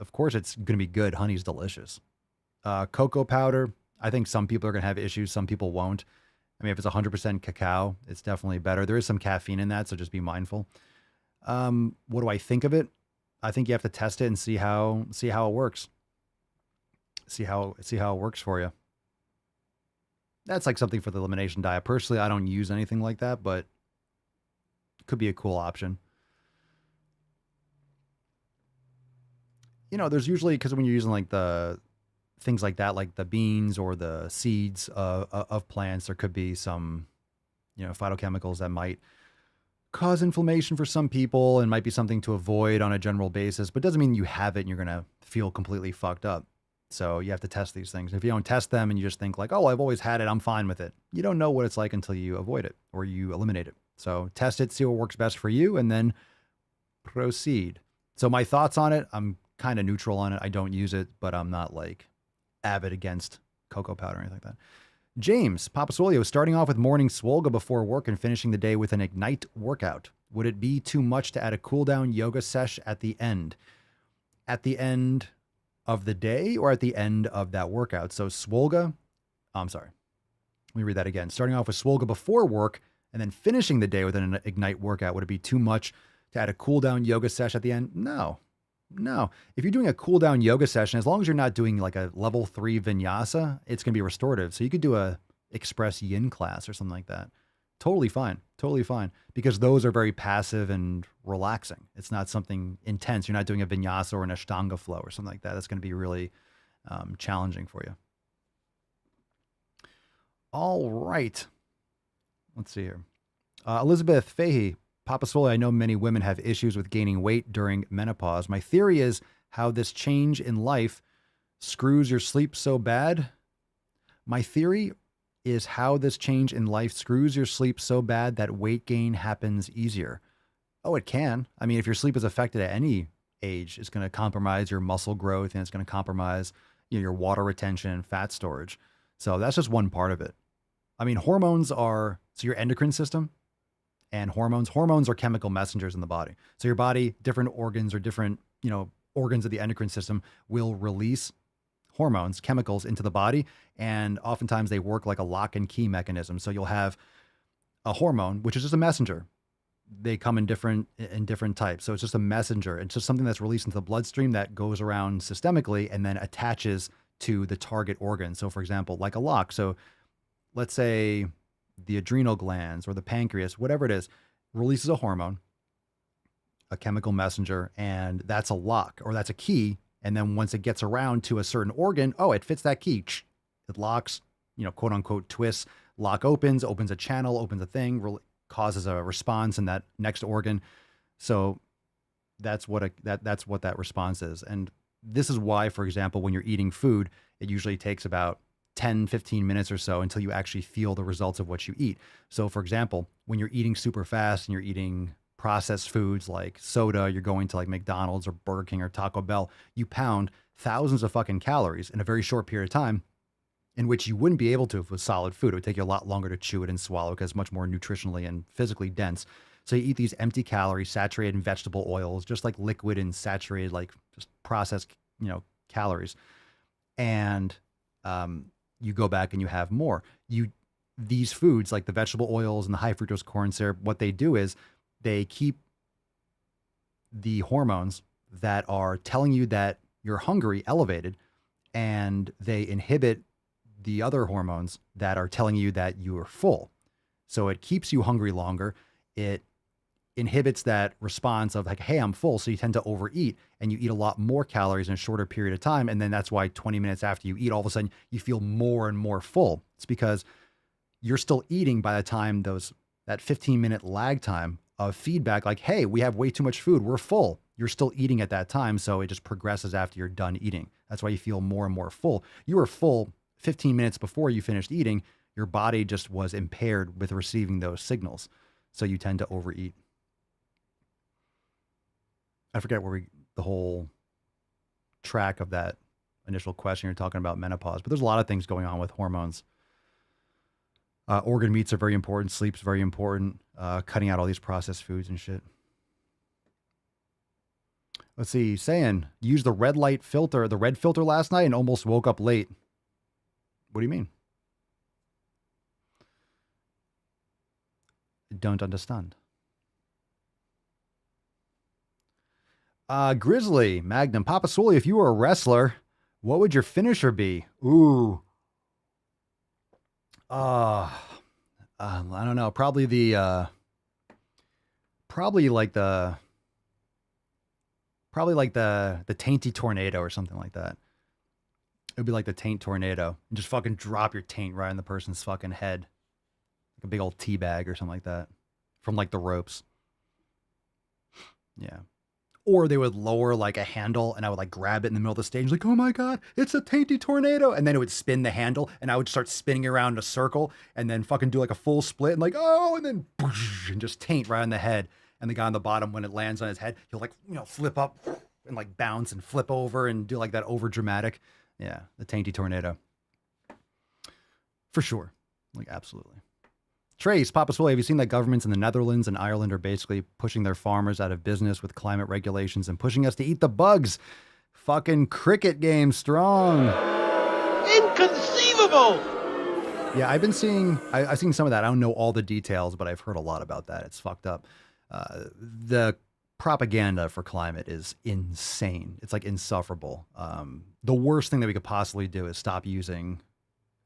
of course it's going to be good. Honey's delicious. Cocoa powder, I think some people are going to have issues. Some people won't. I mean, if it's 100% cacao, it's definitely better. There is some caffeine in that, so just be mindful. What do I think of it? I think you have to test it and see how it works. See how it works for you. That's like something for the elimination diet. Personally, I don't use anything like that, but it could be a cool option. There's usually, because when you're using like the things like that, like the beans or the seeds of plants, there could be some, phytochemicals that might cause inflammation for some people and might be something to avoid on a general basis, but doesn't mean you have it and you're going to feel completely fucked up. So you have to test these things. If you don't test them and you just think like, oh, I've always had it, I'm fine with it. You don't know what it's like until you avoid it or you eliminate it. So test it, see what works best for you, and then proceed. So my thoughts on it, I'm kind of neutral on it. I don't use it, but I'm not like avid against cocoa powder or anything like that. James, Papa Swole, starting off with morning swolga before work and finishing the day with an Ignite workout. Would it be too much to add a cool down yoga sesh at the end? At the end of the day or at the end of that workout? So swolga, I'm sorry. Let me read that again. Starting off with swolga before work and then finishing the day with an Ignite workout. Would it be too much to add a cool down yoga sesh at the end? No. If you're doing a cool down yoga session, as long as you're not doing like a level 3 vinyasa, it's going to be restorative. So you could do a express yin class or something like that. Totally fine. Because those are very passive and relaxing. It's not something intense. You're not doing a vinyasa or an ashtanga flow or something like that. That's going to be really challenging for you. All right. Let's see here. Elizabeth Fahey, Papa Swole, I know many women have issues with gaining weight during menopause. My theory is how this change in life screws your sleep so bad. My theory is how this change in life screws your sleep so bad that weight gain happens easier. Oh, it can. I mean, if your sleep is affected at any age, it's going to compromise your muscle growth and it's going to compromise your water retention and fat storage. So that's just one part of it. I mean, hormones are, so your endocrine system and hormones are chemical messengers in the body. So your body, different organs or different, organs of the endocrine system will release hormones, chemicals into the body. And oftentimes they work like a lock and key mechanism. So you'll have a hormone, which is just a messenger. They come in different types. So it's just a messenger. It's just something that's released into the bloodstream that goes around systemically and then attaches to the target organ. So for example, like a lock. So let's say the adrenal glands or the pancreas, whatever it is, releases a hormone, a chemical messenger, and that's a lock or that's a key. And then once it gets around to a certain organ, oh, it fits that key. It locks, quote unquote, twists, lock opens a channel, opens a thing, causes a response in that next organ. So that's what that response is. And this is why, for example, when you're eating food, it usually takes about 10, 15 minutes or so until you actually feel the results of what you eat. So for example, when you're eating super fast and you're eating processed foods like soda, you're going to like McDonald's or Burger King or Taco Bell, you pound thousands of fucking calories in a very short period of time in which you wouldn't be able to with solid food. It would take you a lot longer to chew it and swallow because it's much more nutritionally and physically dense. So you eat these empty calories, saturated in vegetable oils, just like liquid and saturated, like just processed, calories. And you go back and you have more. These foods like the vegetable oils and the high fructose corn syrup, what they do is they keep the hormones that are telling you that you're hungry elevated, and they inhibit the other hormones that are telling you that you are full. So it keeps you hungry longer. It inhibits that response of like, hey, I'm full. So you tend to overeat and you eat a lot more calories in a shorter period of time. And then that's why 20 minutes after you eat, all of a sudden you feel more and more full. It's because you're still eating by the time that 15-minute lag time of feedback, like, hey, we have way too much food, we're full. You're still eating at that time. So it just progresses after you're done eating. That's why you feel more and more full. You were full 15 minutes before you finished eating. Your body just was impaired with receiving those signals. So you tend to overeat. I forget the whole track of that initial question. You're talking about menopause, but there's a lot of things going on with hormones. Organ meats are very important. Sleep's very important. Cutting out all these processed foods and shit. Let's see. Saying, used the red filter last night and almost woke up late. What do you mean? Don't understand. Grizzly, Magnum, Papa Swole, if you were a wrestler, what would your finisher be? Ooh. I don't know. Probably like the Tainty tornado or something like that. It would be like the taint tornado. And just fucking drop your taint right on the person's fucking head. Like a big old tea bag or something like that. From like the ropes. Yeah. Or they would lower like a handle and I would like grab it in the middle of the stage. Like, oh my God, it's a Tainty tornado. And then it would spin the handle and I would start spinning around in a circle and then fucking do like a full split and like, oh, and then whoosh, and just taint right on the head. And the guy on the bottom, when it lands on his head, he'll like, flip up and like bounce and flip over and do like that over dramatic. Yeah. The Tainty tornado. For sure. Like, absolutely. Trace, Papa Swole, have you seen that governments in the Netherlands and Ireland are basically pushing their farmers out of business with climate regulations and pushing us to eat the bugs? Fucking cricket game strong. Inconceivable! Yeah, I've seen some of that. I don't know all the details, but I've heard a lot about that. It's fucked up. The propaganda for climate is insane. It's like insufferable. The worst thing that we could possibly do is stop using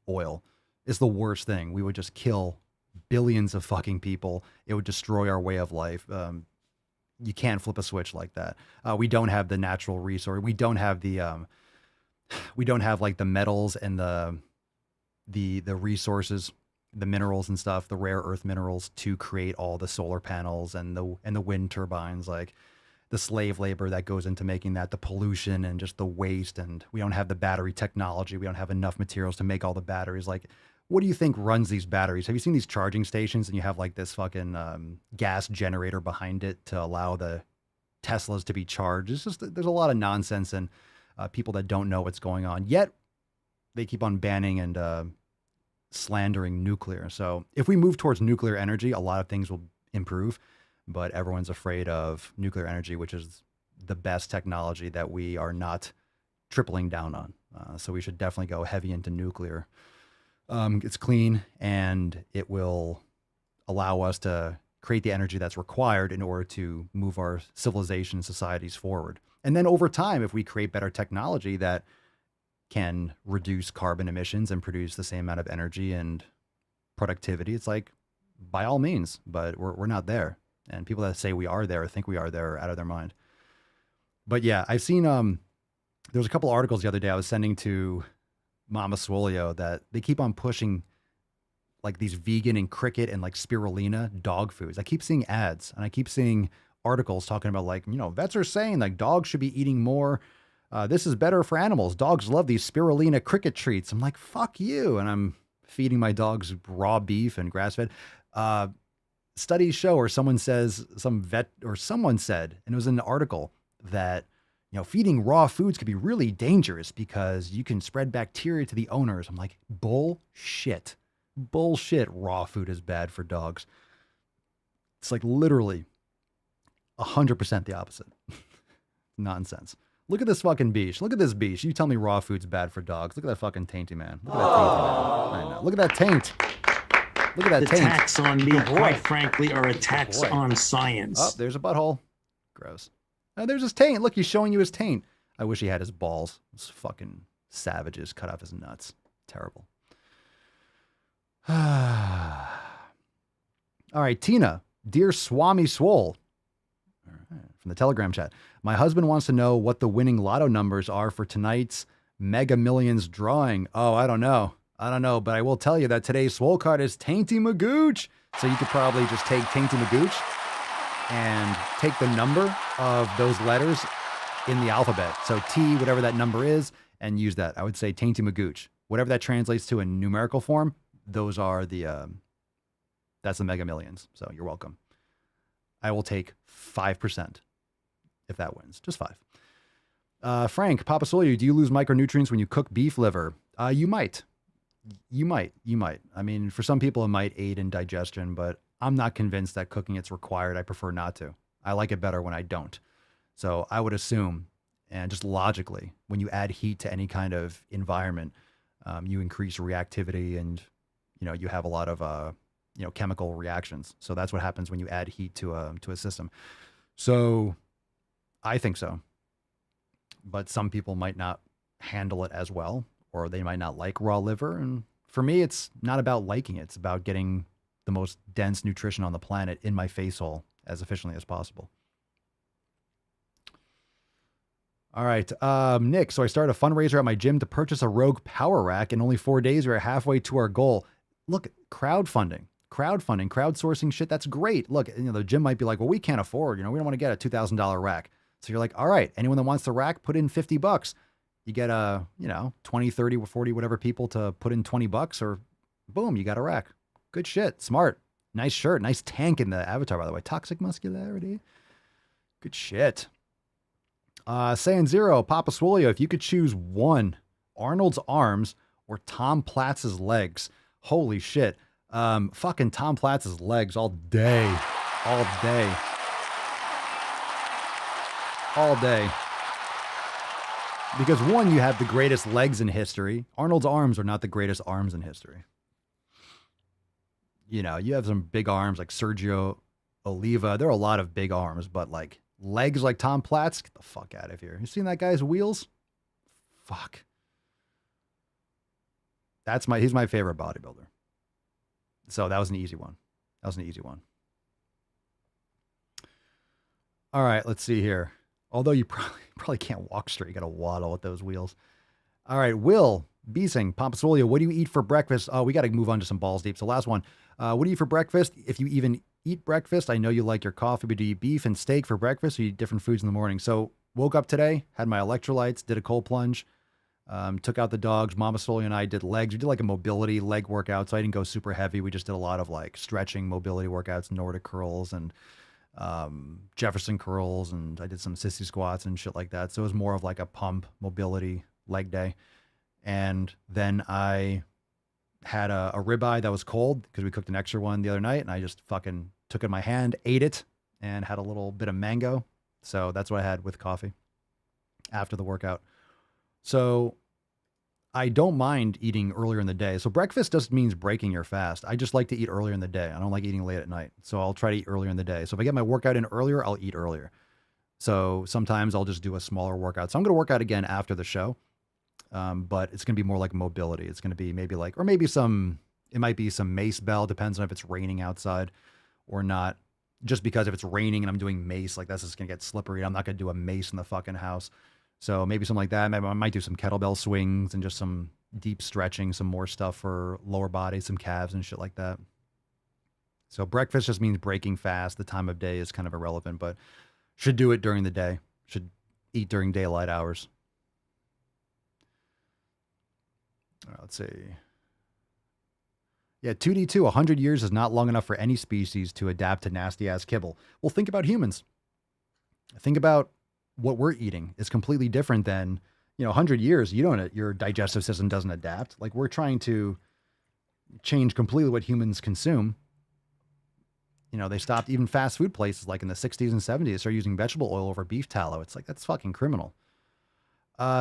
oil. It's the worst thing. We would just kill billions of fucking people. It would destroy our way of life. You can't flip a switch like that. We don't have the natural resource. We don't have like the metals and the resources, the minerals and stuff, the rare earth minerals to create all the solar panels and the wind turbines, like the slave labor that goes into making that, the pollution and just the waste. And we don't have the battery technology. We don't have enough materials to make all the batteries. Like, what do you think runs these batteries? Have you seen these charging stations and you have like this fucking gas generator behind it to allow the Teslas to be charged? It's just, there's a lot of nonsense and people that don't know what's going on. Yet they keep on banning and slandering nuclear. So if we move towards nuclear energy, a lot of things will improve, but everyone's afraid of nuclear energy, which is the best technology that we are not tripling down on. So we should definitely go heavy into nuclear. It's clean and it will allow us to create the energy that's required in order to move our civilization societies forward. And then over time, if we create better technology that can reduce carbon emissions and produce the same amount of energy and productivity, it's like, by all means, but we're not there. And people that say we are there or think we are there are out of their mind. But yeah, I've seen, there was a couple articles the other day I was sending to Mama Swolio that they keep on pushing like these vegan and cricket and like spirulina dog foods. I keep seeing ads and I keep seeing articles talking about like, vets are saying like dogs should be eating more. This is better for animals. Dogs love these spirulina cricket treats. I'm like, fuck you. And I'm feeding my dogs raw beef and grass fed. Studies show, or someone says, some vet or someone said, and it was in an article that, feeding raw foods could be really dangerous because you can spread bacteria to the owners. I'm like, bullshit. Bullshit. Raw food is bad for dogs. It's like literally 100% the opposite. Nonsense. Look at this fucking beach. Look at this beach. You tell me raw food's bad for dogs. Look at that fucking tainty man. Look at that tainty man. I know. Look at that taint. Look at that taint. Attacks on me, quite frankly, are attacks on science. Oh, there's a butthole. Gross. Oh, there's his taint. Look, he's showing you his taint. I wish he had his balls. Those fucking savages cut off his nuts. Terrible. All right, Tina. Dear Swami Swole. From the Telegram chat. My husband wants to know what the winning lotto numbers are for tonight's Mega Millions drawing. Oh, I don't know, but I will tell you that today's Swole card is Tainty Magooch. So you could probably just take Tainty Magooch and take the number of those letters in the alphabet. So T, whatever that number is, and use that. I would say Tainty Magooch. Whatever that translates to in numerical form, those are that's the Mega Millions. So you're welcome. I will take 5% if that wins. Just 5. Frank, Papa Swole, do you lose micronutrients when you cook beef liver? You might. You might. I mean, for some people, it might aid in digestion, but I'm not convinced that cooking it's required. I prefer not to. I like it better when I don't. So I would assume, and just logically, when you add heat to any kind of environment, you increase reactivity and, you have a lot of, chemical reactions. So that's what happens when you add heat to a system. So I think so. But some people might not handle it as well, or they might not like raw liver. And for me, it's not about liking it. It's about getting the most dense nutrition on the planet in my face hole as efficiently as possible. All right, Nick. So I started a fundraiser at my gym to purchase a Rogue Power Rack. In only 4 days, we're halfway to our goal. Look, crowdsourcing shit. That's great. Look, the gym might be like, well, we can't afford, we don't want to get a $2,000 rack. So you're like, all right, anyone that wants the rack, put in $50. You get 20, 30, 40, whatever people to put in $20, or boom, you got a rack. Good shit. Smart. Nice shirt. Nice tank in the avatar, by the way. Toxic muscularity. Good shit. Saying zero, Papa Swolio, if you could choose one, Arnold's arms or Tom Platz's legs. Holy shit. Fucking Tom Platz's legs all day. All day. All day. Because one, you have the greatest legs in history. Arnold's arms are not the greatest arms in history. You have some big arms like Sergio Oliva. There are a lot of big arms, but like legs like Tom Platz, get the fuck out of here. You seen that guy's wheels? Fuck. He's my favorite bodybuilder. So that was an easy one. All right, let's see here. Although you probably can't walk straight. You got to waddle with those wheels. All right, Will Beesing, Pompasolio, what do you eat for breakfast? Oh, we got to move on to some balls deep. So last one. What do you eat for breakfast? If you even eat breakfast, I know you like your coffee, but do you eat beef and steak for breakfast? Or you eat different foods in the morning? So woke up today, had my electrolytes, did a cold plunge, took out the dogs. Mama Solio and I did legs. We did like a mobility leg workout. So I didn't go super heavy. We just did a lot of like stretching, mobility workouts, Nordic curls and Jefferson curls, and I did some sissy squats and shit like that. So it was more of like a pump mobility leg day. And then I had a ribeye that was cold because we cooked an extra one the other night, and I just fucking took it in my hand, ate it, and had a little bit of mango. So that's what I had with coffee after the workout. So I don't mind eating earlier in the day. So breakfast just means breaking your fast. I just like to eat earlier in the day. I don't like eating late at night. So I'll try to eat earlier in the day. So if I get my workout in earlier, I'll eat earlier. So sometimes I'll just do a smaller workout. So I'm going to work out again after the show. But it's going to be more like mobility. It's going to be maybe like, or maybe it might be some mace bell. Depends on if it's raining outside or not. Just because if it's raining and I'm doing mace, like that's just going to get slippery. I'm not going to do a mace in the fucking house. So maybe something like that. Maybe I might do some kettlebell swings and just some deep stretching, some more stuff for lower body, some calves and shit like that. So breakfast just means breaking fast. The time of day is kind of irrelevant, but should do it during the day. Should eat during daylight hours. Let's see. Yeah, 2D2, 100 years is not long enough for any species to adapt to nasty-ass kibble. Well, think about humans. Think about what we're eating is completely different than, 100 years, your digestive system doesn't adapt. Like we're trying to change completely what humans consume. They stopped even fast food places like in the 60s and 70s, started using vegetable oil over beef tallow. It's like, that's fucking criminal.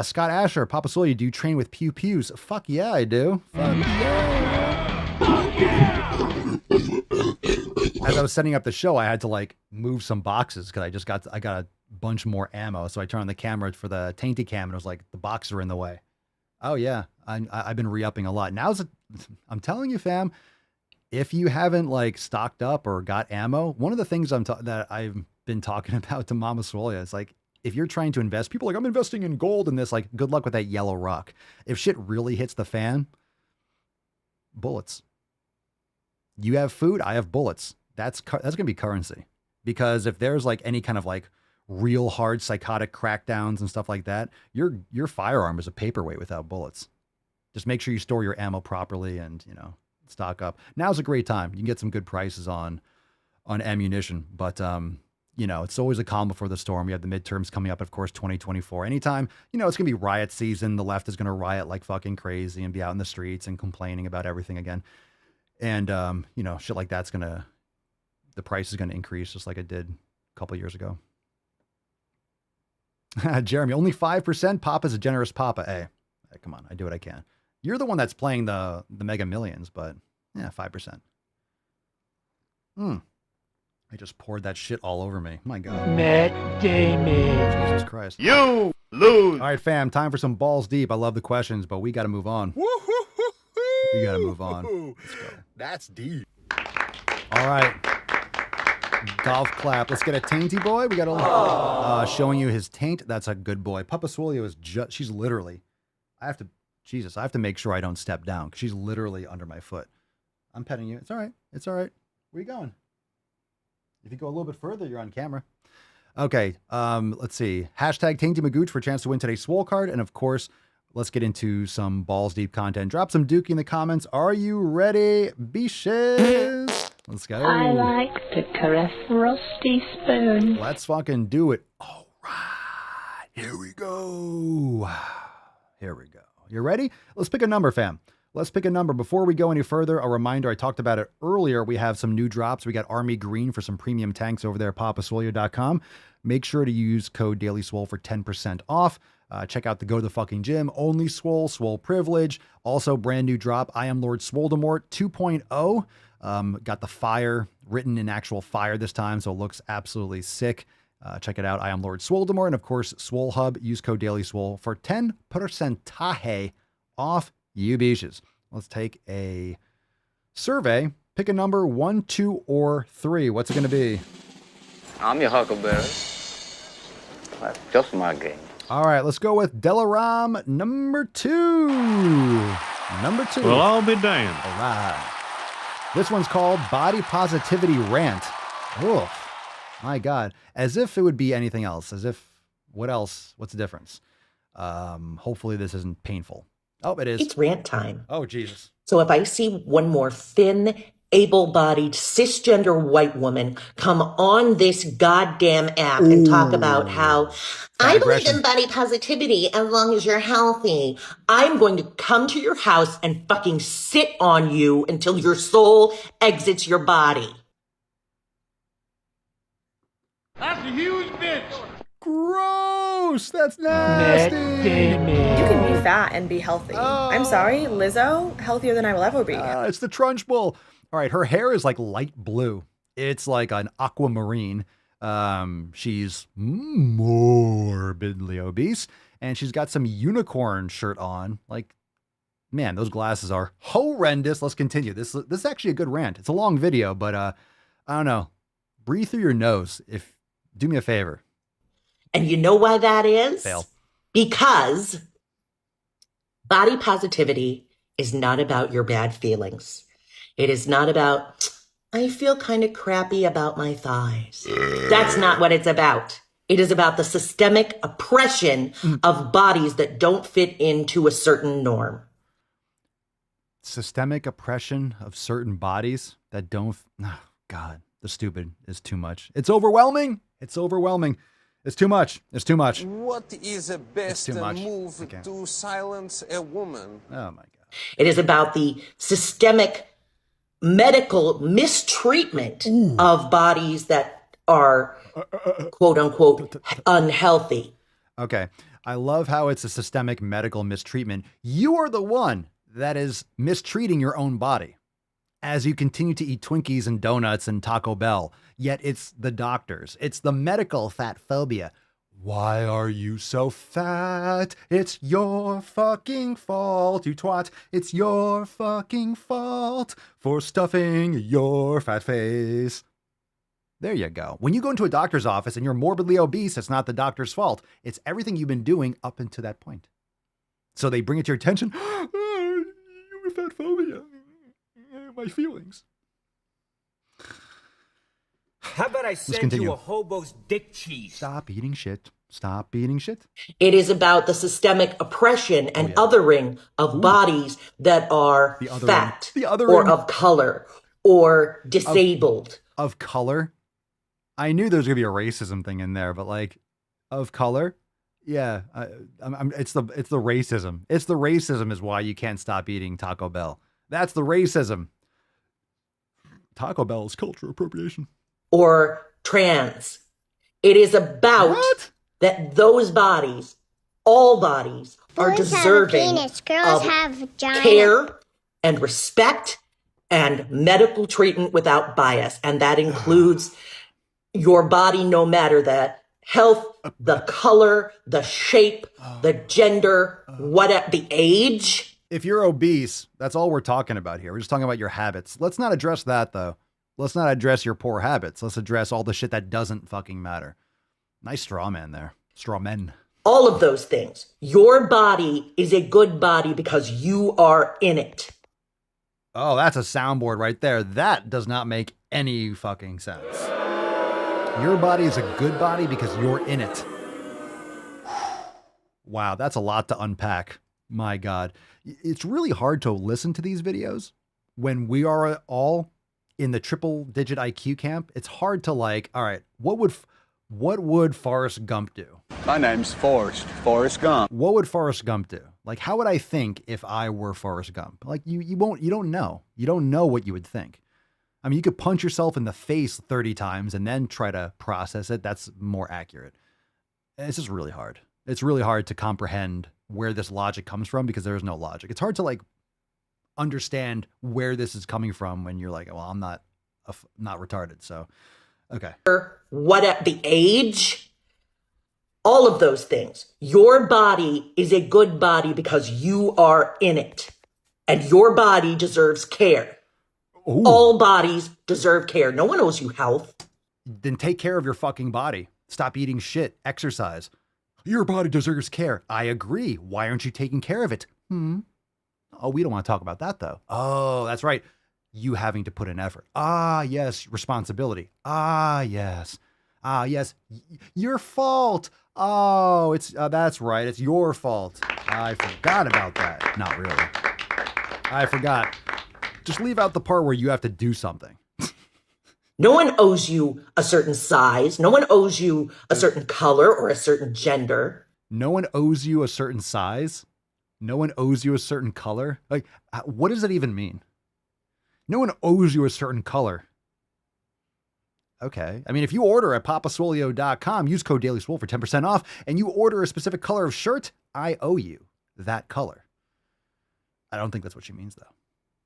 Scott Asher, Papa Solia, do you train with pew pews? Fuck yeah, I do. Fuck yeah. Fuck yeah. As I was setting up the show, I had to like move some boxes because I got a bunch more ammo. So I turned on the camera for the Tainty cam and it was like the boxes are in the way. Oh yeah, I've been re-upping a lot. I'm telling you, fam, if you haven't like stocked up or got ammo, one of the things that I've been talking about to Mama Swolia is like, if you're trying to invest, people are like, I'm investing in gold and this, like, good luck with that yellow rock. If shit really hits the fan, bullets. You have food, I have bullets. That's going to be currency. Because if there's like any kind of like real hard psychotic crackdowns and stuff like that, your firearm is a paperweight without bullets. Just make sure you store your ammo properly and, stock up. Now's a great time. You can get some good prices on ammunition, but, it's always a calm before the storm. We have the midterms coming up, of course, 2024. Anytime, it's going to be riot season. The left is going to riot like fucking crazy and be out in the streets and complaining about everything again. And, shit like that's the price is going to increase just like it did a couple years ago. Jeremy, only 5%. Papa's a generous papa. Hey, come on. I do what I can. You're the one that's playing the Mega Millions, but yeah, 5%. I just poured that shit all over me. My God. Matt Damon. Jesus Christ. You lose. All right, fam. Time for some balls deep. I love the questions, but we got to move on. We got to move on. Let's go. That's deep. All right. Golf clap. Let's get a Tainty boy. We got a showing you his taint. That's a good boy. Papa Swole is just, she's literally, I have to make sure I don't step down because she's literally under my foot. I'm petting you. It's all right. It's all right. Where you going? If you go a little bit further, you're on camera. Okay. Let's see. Hashtag Tainty Magooch for a chance to win today's Swole card. And of course, let's get into some balls deep content. Drop some dookie in the comments. Are you ready, Beaches? Let's go. I like to caress the rusty spoon. Let's fucking do it. All right. Here we go. Here we go. You ready? Let's pick a number, fam. Let's pick a number. Before we go any further, a reminder, I talked about it earlier. We have some new drops. We got Army Green for some premium tanks over there at papaswolio.com. Make sure to use code DailySwole for 10% off. Check out the Go to the Fucking Gym, Only Swole, Swole Privilege. Also, brand new drop, I Am Lord Swoldemort 2.0. Got the fire written in actual fire this time, so it looks absolutely sick. Check it out, I Am Lord Swoldemort. And of course, Swole Hub, use code DailySwole for 10% off you beaches. Let's take a survey. Pick a number 1, 2, or 3. What's it going to be? I'm your huckleberry. That's just my game. All right, let's go with Delaram number 2. Number 2. Well, I'll be damned. All right. This one's called Body Positivity Rant. Oh, my God. As if it would be anything else. As if, what else? What's the difference? Hopefully this isn't painful. Oh, it is. It's rant time. Oh, Jesus. So if I see one more thin, able-bodied, cisgender white woman come on this goddamn app and talk about how I believe in body positivity as long as you're healthy, I'm going to come to your house and fucking sit on you until your soul exits your body. That's a huge bitch. Gross! That's nasty! You can be fat and be healthy. I'm sorry, Lizzo, healthier than I will ever be. It's the Trunch Bull. All right, her hair is like light blue. It's like an aquamarine. She's morbidly obese, and she's got some unicorn shirt on. Like, man, those glasses are horrendous. Let's continue. This is actually a good rant. It's a long video, but I don't know. Breathe through your nose. Do me a favor. And you know why that is? Fail. Because body positivity is not about your bad feelings. It is not about, I feel kind of crappy about my thighs. That's not what it's about. It is about the systemic oppression of bodies that don't fit into a certain norm. Systemic oppression of certain bodies that don't, oh God, the stupid is too much. It's overwhelming. It's overwhelming. It's too much. It's too much. What is the best move to silence a woman? Oh, my God. It is about the systemic medical mistreatment of bodies that are, quote unquote, unhealthy. Okay. I love how it's a systemic medical mistreatment. You are the one that is mistreating your own body as you continue to eat Twinkies and donuts and Taco Bell. Yet it's the doctors. It's the medical fat phobia. Why are you so fat? It's your fucking fault, you twat. It's your fucking fault for stuffing your fat face. There you go. When you go into a doctor's office and you're morbidly obese, it's not the doctor's fault. It's everything you've been doing up until that point. So they bring it to your attention. You have fat phobia. My feelings. How about I send you a hobo's dick cheese? Stop eating shit. Stop eating shit. It is about the systemic oppression and othering of bodies that are fat or of color or disabled. Of color? I knew there was going to be a racism thing in there, but like, of color? Yeah, it's the racism. It's the racism is why you can't stop eating Taco Bell. That's the racism. Taco Bell is cultural appropriation. Or trans. It is about that those bodies, all bodies, are Boys deserving have a penis. Girls of have vagina. care and respect and medical treatment without bias. And that includes your body, no matter the health, the color, the shape, the gender, whatever, the age. If you're obese, that's all we're talking about here. We're just talking about your habits. Let's not address that, though. Let's not address your poor habits. Let's address all the shit that doesn't fucking matter. Nice straw man there. Straw men. All of those things. Your body is a good body because you are in it. Oh, that's a soundboard right there. That does not make any fucking sense. Your body is a good body because you're in it. Wow, that's a lot to unpack. My God. It's really hard to listen to these videos when we are all in the triple digit IQ camp. It's hard to like, all right, what would Forrest Gump do? My name's Forrest Gump. What would Forrest Gump do? Like, how would I think if I were Forrest Gump? Like, you don't know. You don't know what you would think. I mean, you could punch yourself in the face 30 times and then try to process it. That's more accurate. It's just really hard. It's really hard to comprehend where this logic comes from because there is no logic. It's hard to like understand where this is coming from when you're like, well, I'm not retarded. So, okay. What at the age? All of those things. Your body is a good body because you are in it. And your body deserves care. Ooh. All bodies deserve care. No one owes you health. Then take care of your fucking body. Stop eating shit. Exercise. Your body deserves care. I agree. Why aren't you taking care of it? Oh, we don't want to talk about that though. Oh, that's right. You having to put in effort. Ah, yes. Responsibility. Ah, yes. Ah, yes. Your fault. Oh, that's right. It's your fault. I forgot about that. Not really. I forgot. Just leave out the part where you have to do something. No one owes you a certain size. No one owes you a certain color or a certain gender. No one owes you a certain size. No one owes you a certain color. Like, what does that even mean? No one owes you a certain color. Okay. I mean, if you order at papaswolio.com, use code DailySwoll for 10% off, and you order a specific color of shirt, I owe you that color. I don't think that's what she means, though.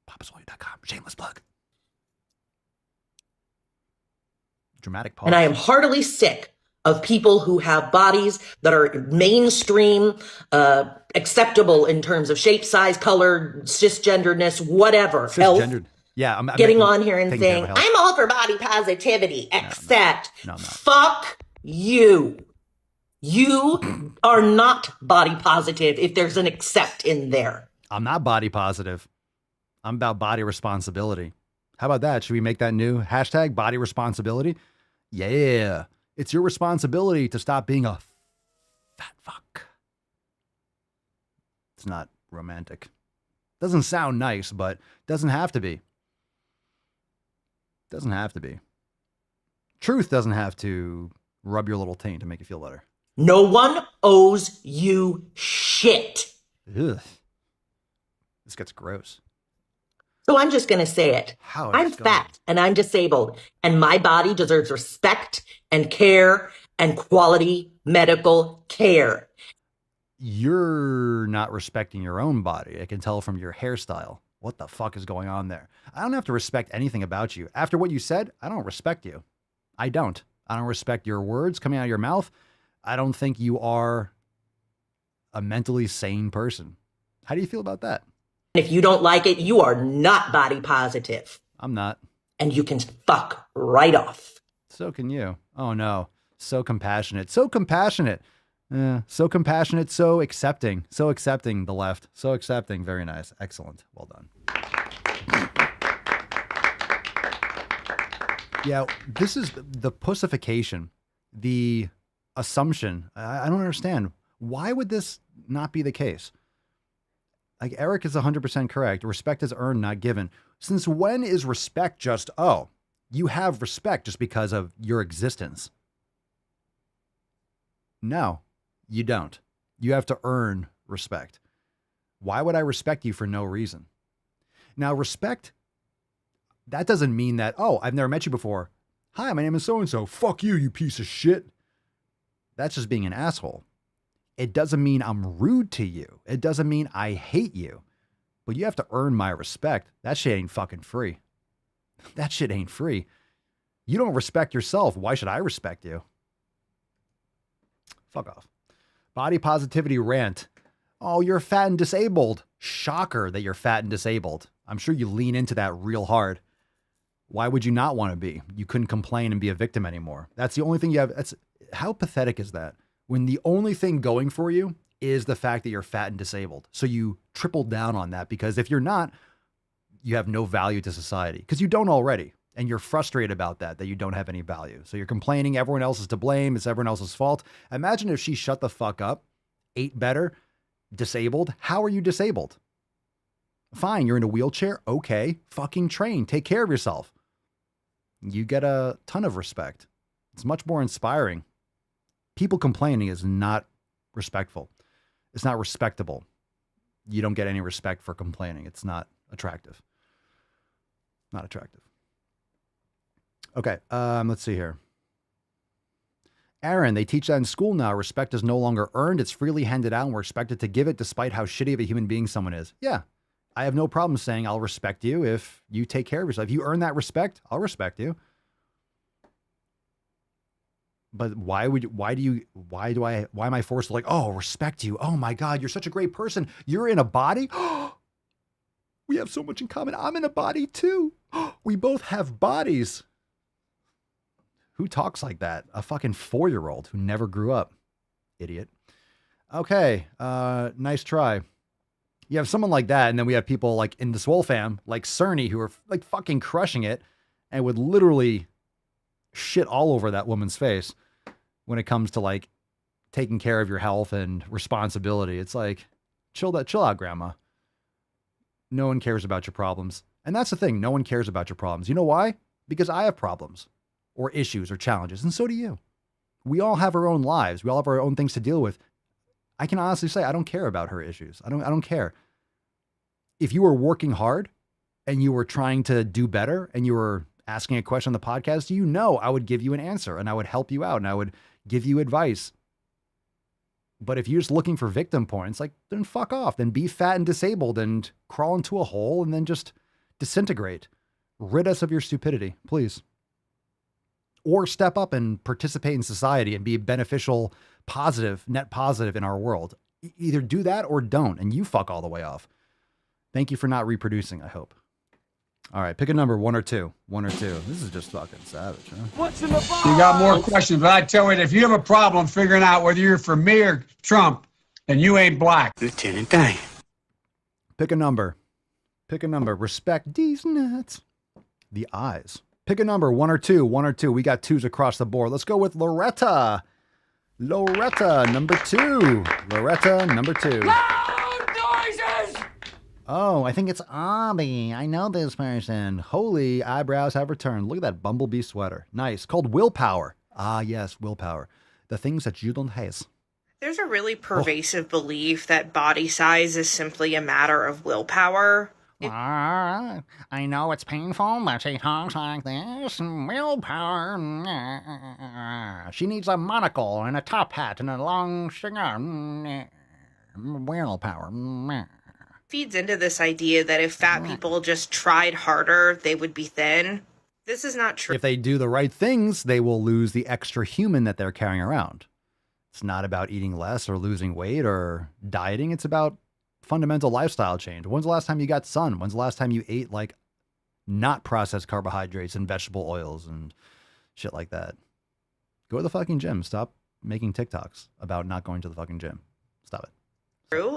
papaswolio.com. Shameless plug. Dramatic pause. And I am heartily sick of people who have bodies that are mainstream, acceptable in terms of shape, size, color, cisgenderness, whatever. Cisgendered. Health. Yeah. I'm getting on here and saying, I'm all for body positivity, except fuck you. You are not body positive if there's an except in there. I'm not body positive. I'm about body responsibility. How about that? Should we make that new hashtag body responsibility? Yeah. It's your responsibility to stop being a fat fuck. It's not romantic. Doesn't sound nice, but doesn't have to be. Doesn't have to be. Truth doesn't have to rub your little taint to make you feel better. No one owes you shit. Ugh. This gets gross. So I'm just going to say it. I'm fat and I'm disabled and my body deserves respect and care and quality medical care. You're not respecting your own body. I can tell from your hairstyle. What the fuck is going on there? I don't have to respect anything about you. After what you said, I don't respect you. I don't. I don't respect your words coming out of your mouth. I don't think you are a mentally sane person. How do you feel about that? If you don't like it, you are not body positive. I'm not. And you can fuck right off. So can you. Oh no. So compassionate. So compassionate. So compassionate. So accepting. So accepting the left. So accepting. Very nice. Excellent. Well done. Yeah, this is the pussification, the assumption. I don't understand. Why would this not be the case? Like, Eric is 100% correct. Respect is earned, not given. Since when is respect just, oh, you have respect just because of your existence? No, you don't. You have to earn respect. Why would I respect you for no reason? Now, respect, that doesn't mean that, oh, I've never met you before. Hi, my name is so-and-so. Fuck you, you piece of shit. That's just being an asshole. It doesn't mean I'm rude to you. It doesn't mean I hate you. But you have to earn my respect. That shit ain't fucking free. That shit ain't free. You don't respect yourself. Why should I respect you? Fuck off. Body positivity rant. Oh, you're fat and disabled. Shocker that you're fat and disabled. I'm sure you lean into that real hard. Why would you not want to be? You couldn't complain and be a victim anymore. That's the only thing you have. How pathetic is that? When the only thing going for you is the fact that you're fat and disabled. So you triple down on that, because if you're not, you have no value to society, because you don't already. And you're frustrated about that you don't have any value. So you're complaining everyone else is to blame. It's everyone else's fault. Imagine if she shut the fuck up, ate better, disabled. How are you disabled? Fine, you're in a wheelchair. Okay, fucking train. Take care of yourself. You get a ton of respect. It's much more inspiring. People complaining is not respectful. It's not respectable. You don't get any respect for complaining. It's not attractive. Not attractive. Okay, let's see here. Aaron, they teach that in school now. Respect is no longer earned. It's freely handed out, and we're expected to give it despite how shitty of a human being someone is. Yeah, I have no problem saying I'll respect you if you take care of yourself. If you earn that respect, I'll respect you. But why am I forced to respect you? Oh my God, you're such a great person. You're in a body. We have so much in common. I'm in a body too. We both have bodies. Who talks like that? A fucking 4-year-old who never grew up. Idiot. Okay. Nice try. You have someone like that. And then we have people like in the Swole fam, like Cerny, who are like fucking crushing it and would literally shit all over that woman's face when it comes to like taking care of your health and responsibility. It's like, chill out, grandma. No one cares about your problems. And that's the thing. No one cares about your problems. You know why? Because I have problems or issues or challenges. And so do you. We all have our own lives. We all have our own things to deal with. I can honestly say I don't care about her issues. I don't care. If you were working hard and you were trying to do better and you were asking a question on the podcast, you know I would give you an answer and I would help you out and I would give you advice. But if you're just looking for victim porn, it's like, then fuck off. Then be fat and disabled and crawl into a hole and then just disintegrate. Rid us of your stupidity, please. Or step up and participate in society and be beneficial, positive, net positive in our world. Either do that or don't, and you fuck all the way off. Thank you for not reproducing, I hope. All right, pick a number, 1 or 2. 1 or 2. This is just fucking savage, huh? What's in the box? You got more questions, but I tell you, if you have a problem figuring out whether you're for me or Trump, then you ain't black. Lieutenant Dan. Pick a number. Pick a number. Respect these nuts. The eyes. Pick a number, 1 or 2. 1 or 2. We got 2s across the board. Let's go with Loretta. Loretta, number 2. Loretta, number 2. Loud noises! Oh, I think it's Abby. I know this person. Holy, eyebrows have returned. Look at that bumblebee sweater. Nice. Called Willpower. Ah, yes, Willpower. The things that you don't have. There's a really pervasive belief that body size is simply a matter of willpower. I know it's painful, but she talks like this. Willpower. She needs a monocle and a top hat and a long cigar. Willpower. Feeds into this idea that if fat people just tried harder, they would be thin. This is not true. If they do the right things, they will lose the extra human that they're carrying around. It's not about eating less or losing weight or dieting. It's about fundamental lifestyle change. When's the last time you got sun? When's the last time you ate like not processed carbohydrates and vegetable oils and shit like that? Go to the fucking gym. Stop making TikToks about not going to the fucking gym. Stop it.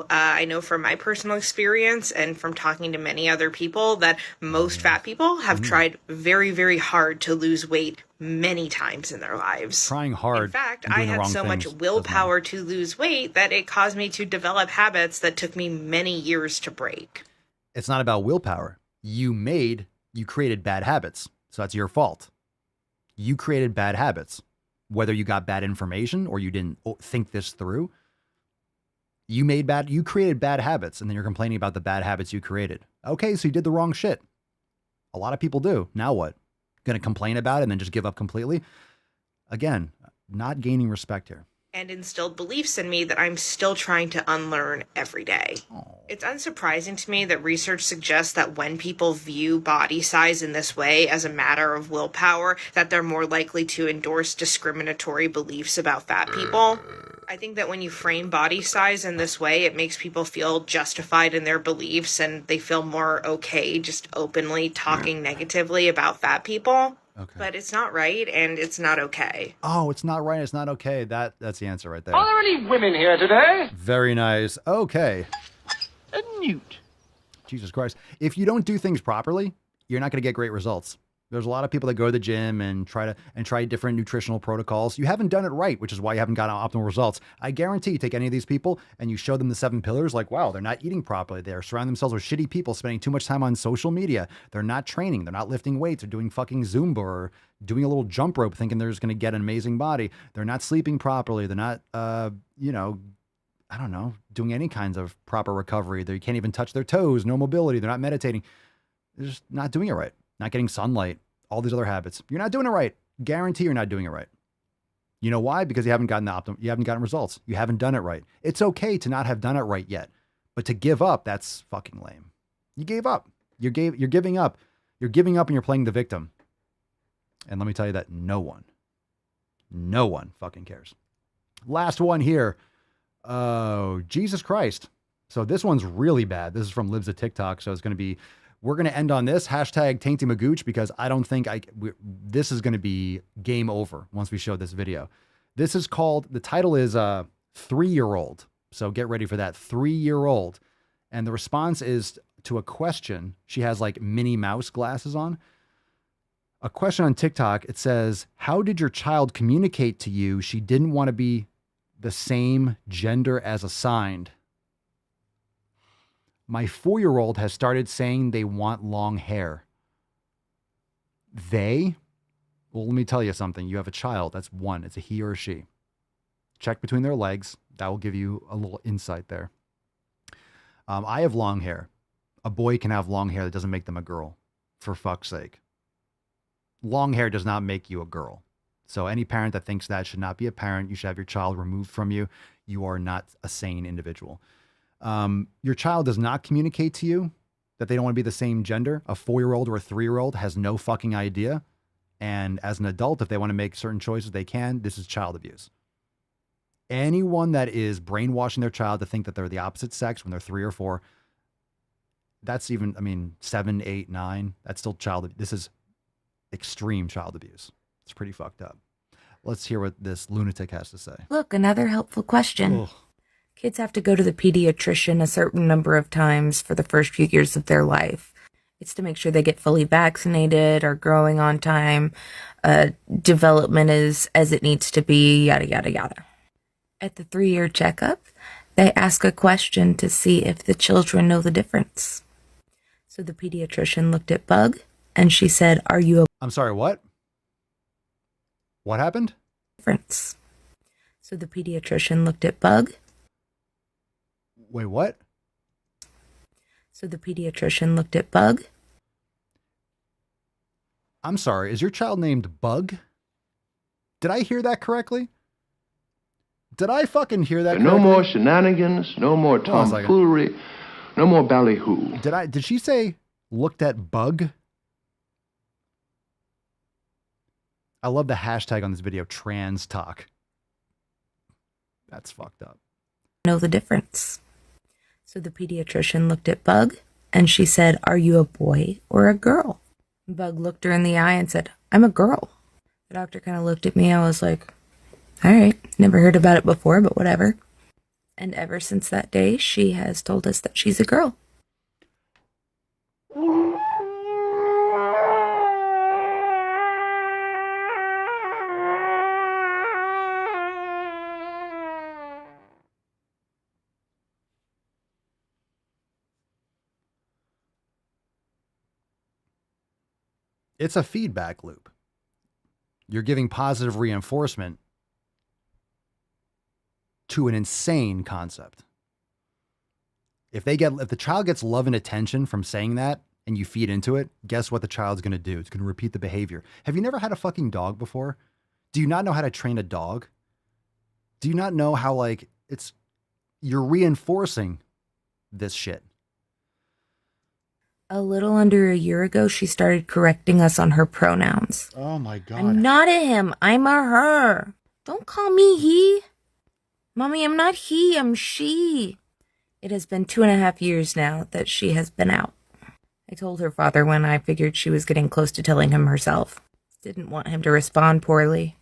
I know from my personal experience and from talking to many other people that most fat people have tried very, very hard to lose weight many times in their lives. Trying hard. In fact, I had so much willpower to lose weight that it caused me to develop habits that took me many years to break. It's not about willpower. You created bad habits. So that's your fault. You created bad habits. Whether you got bad information or you didn't think this through. You created bad habits, and then you're complaining about the bad habits you created. Okay, so you did the wrong shit. A lot of people do. Now what? Going to complain about it and then just give up completely? Again, not gaining respect here. and instilled beliefs in me that I'm still trying to unlearn every day. It's unsurprising to me that research suggests that when people view body size in this way as a matter of willpower, that they're more likely to endorse discriminatory beliefs about fat people. I think that when you frame body size in this way, it makes people feel justified in their beliefs and they feel more okay just openly talking negatively about fat people. Okay. But it's not right and it's not okay. Oh, it's not right. It's not okay. That's the answer right there. Are there any women here today? Very nice. Okay. A newt. Jesus Christ. If you don't do things properly, you're not going to get great results. There's a lot of people that go to the gym and try different nutritional protocols. You haven't done it right, which is why you haven't gotten optimal results. I guarantee you take any of these people and you show them the 7 pillars, like, wow, they're not eating properly. They're surrounding themselves with shitty people, spending too much time on social media. They're not training. They're not lifting weights or doing fucking Zumba or doing a little jump rope thinking they're just going to get an amazing body. They're not sleeping properly. They're not, I don't know, doing any kinds of proper recovery. They can't even touch their toes, no mobility. They're not meditating. They're just not doing it right. Not getting sunlight, all these other habits. You're not doing it right. Guarantee you're not doing it right. You know why? Because you haven't gotten you haven't gotten results. You haven't done it right. It's okay to not have done it right yet, but to give up, that's fucking lame. You gave up. You're giving up. You're giving up and you're playing the victim. And let me tell you that no one fucking cares. Last one here. Oh, Jesus Christ. So this one's really bad. This is from Libs of TikTok. So it's going to be, we're going to end on this hashtag Tainty Magooch because I don't think this is going to be game over once we show this video. This is called, the title is 3-year-old. So get ready for that, 3-year-old. And the response is to a question. She has like Minnie Mouse glasses on. A question on TikTok. It says, how did your child communicate to you she didn't want to be the same gender as assigned? My 4-year-old has started saying they want long hair. They? Well, let me tell you something. You have a child. That's one. It's a he or a she. Check between their legs. That will give you a little insight there. I have long hair. A boy can have long hair. That doesn't make them a girl. For fuck's sake. Long hair does not make you a girl. So any parent that thinks that should not be a parent. You should have your child removed from you. You are not a sane individual. Your child does not communicate to you that they don't want to be the same gender. A 4-year-old or a 3-year-old has no fucking idea. And as an adult, if they want to make certain choices, they can. This is child abuse. Anyone that is brainwashing their child to think that they're the opposite sex when they're 3 or 4, that's even, 7, 8, 9, that's still child abuse. This is extreme child abuse. It's pretty fucked up. Let's hear what this lunatic has to say. Look, another helpful question. Ugh. Kids have to go to the pediatrician a certain number of times for the first few years of their life. It's to make sure they get fully vaccinated, are growing on time, development is as it needs to be, yada, yada, yada. At the 3-year checkup, they ask a question to see if the children know the difference. So the pediatrician looked at Bug, and she said, are you a... I'm sorry, what? What happened? Difference. So the pediatrician looked at Bug. Wait, what? So the pediatrician looked at Bug. I'm sorry, is your child named Bug? Did I hear that correctly? Did I fucking hear that correctly? No more shenanigans, no more tomfoolery, no more ballyhoo. Did she say looked at Bug? I love the hashtag on this video, trans talk. That's fucked up. Know the difference. So the pediatrician looked at Bug and she said, are you a boy or a girl? Bug looked her in the eye and said, I'm a girl. The doctor kind of looked at me. I was like, all right, never heard about it before, but whatever. And ever since that day, she has told us that she's a girl. It's a feedback loop. You're giving positive reinforcement to an insane concept. If the child gets love and attention from saying that and you feed into it, guess what the child's going to do? It's going to repeat the behavior. Have you never had a fucking dog before? Do you not know how to train a dog? Do you not know how, like, you're reinforcing this shit? A little under a year ago, she started correcting us on her pronouns. Oh my God. I'm not a him. I'm a her. Don't call me he. Mommy, I'm not he. I'm she. It has been 2.5 years now that she has been out. I told her father when I figured she was getting close to telling him herself. Didn't want him to respond poorly.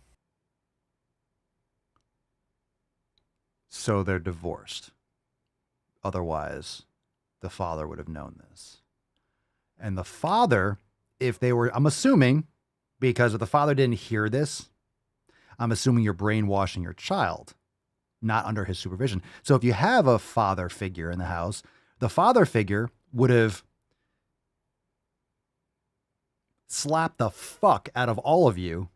So they're divorced. Otherwise, the father would have known this. And the father, if they were, I'm assuming, because if the father didn't hear this, I'm assuming you're brainwashing your child, not under his supervision. So if you have a father figure in the house, the father figure would have slapped the fuck out of all of you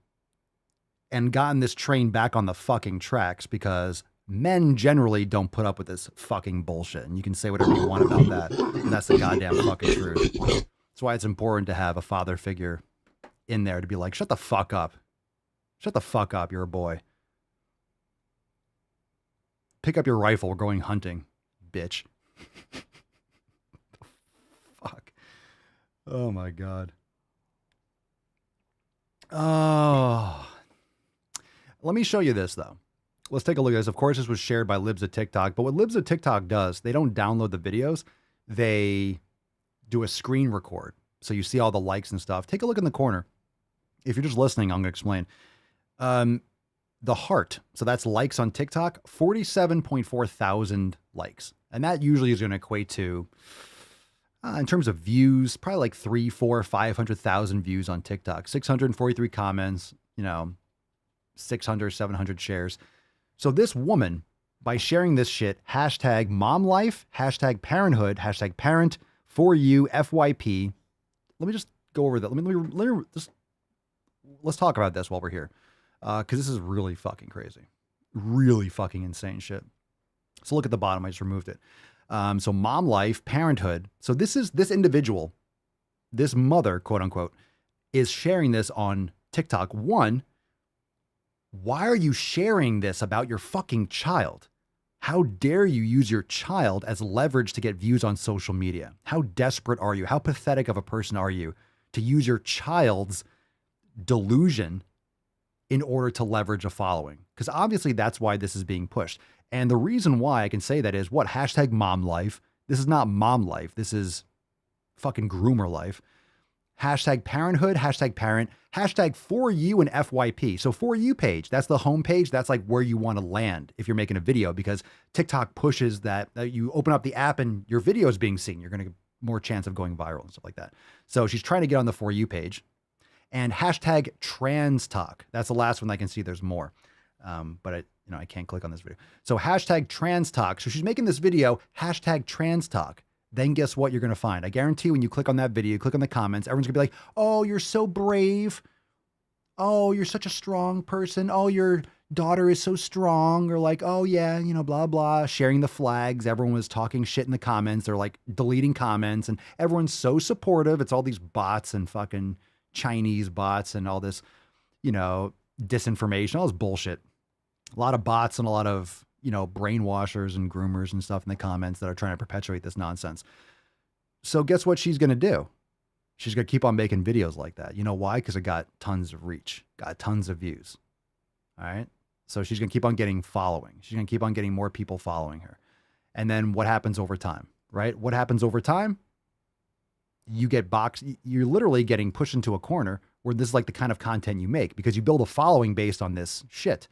and gotten this train back on the fucking tracks, because men generally don't put up with this fucking bullshit. And you can say whatever you want about that. And that's the goddamn fucking truth. That's why it's important to have a father figure in there to be like, shut the fuck up. Shut the fuck up. You're a boy. Pick up your rifle. We're going hunting, bitch. Fuck. Oh my God. Oh. Let me show you this though. Let's take a look at this. Of course, this was shared by Libs of TikTok, but what Libs of TikTok does, they don't download the videos. They do a screen record. So you see all the likes and stuff. Take a look in the corner. If you're just listening, I'm going to explain. The heart. So that's likes on TikTok, 47.4 thousand likes. And that usually is going to equate to, in terms of views, probably like 3, 4, 500,000 views on TikTok, 643 comments, 600, 700 shares. So this woman, by sharing this shit, hashtag mom life, hashtag parenthood, hashtag parent, for you, FYP. Let me just go over that. Let's talk about this while we're here. Because this is really fucking crazy. Really fucking insane shit. So look at the bottom. I just removed it. So mom life, parenthood. So this individual, this mother, quote unquote, is sharing this on TikTok. One, why are you sharing this about your fucking child? How dare you use your child as leverage to get views on social media? How desperate are you? How pathetic of a person are you to use your child's delusion in order to leverage a following? Because obviously that's why this is being pushed. And the reason why I can say that is what? Hashtag mom life. This is not mom life. This is fucking groomer life. Hashtag parenthood, hashtag parent, hashtag for you and FYP. So for you page, that's the home page. That's like where you want to land if you're making a video, because TikTok pushes that you open up the app and your video is being seen. You're going to get more chance of going viral and stuff like that. So she's trying to get on the for you page. And hashtag trans talk. That's the last one I can see. There's more. But I can't click on this video. So hashtag trans talk. So she's making this video, hashtag trans talk. Then guess what you're going to find? I guarantee when you click on that video, you click on the comments, everyone's going to be like, oh, you're so brave. Oh, you're such a strong person. Oh, your daughter is so strong. Or like, oh yeah, blah, blah, sharing the flags. Everyone was talking shit in the comments. They're like deleting comments and everyone's so supportive. It's all these bots and fucking Chinese bots and all this, disinformation, all this bullshit. A lot of bots and a lot of, brainwashers and groomers and stuff in the comments that are trying to perpetuate this nonsense. So guess what she's going to do? She's going to keep on making videos like that. You know why? Because it got tons of reach, got tons of views. All right. So she's going to keep on getting following. She's going to keep on getting more people following her. And then what happens over time, right? What happens over time? You get boxed. You're literally getting pushed into a corner where this is like the kind of content you make, because you build a following based on this shit.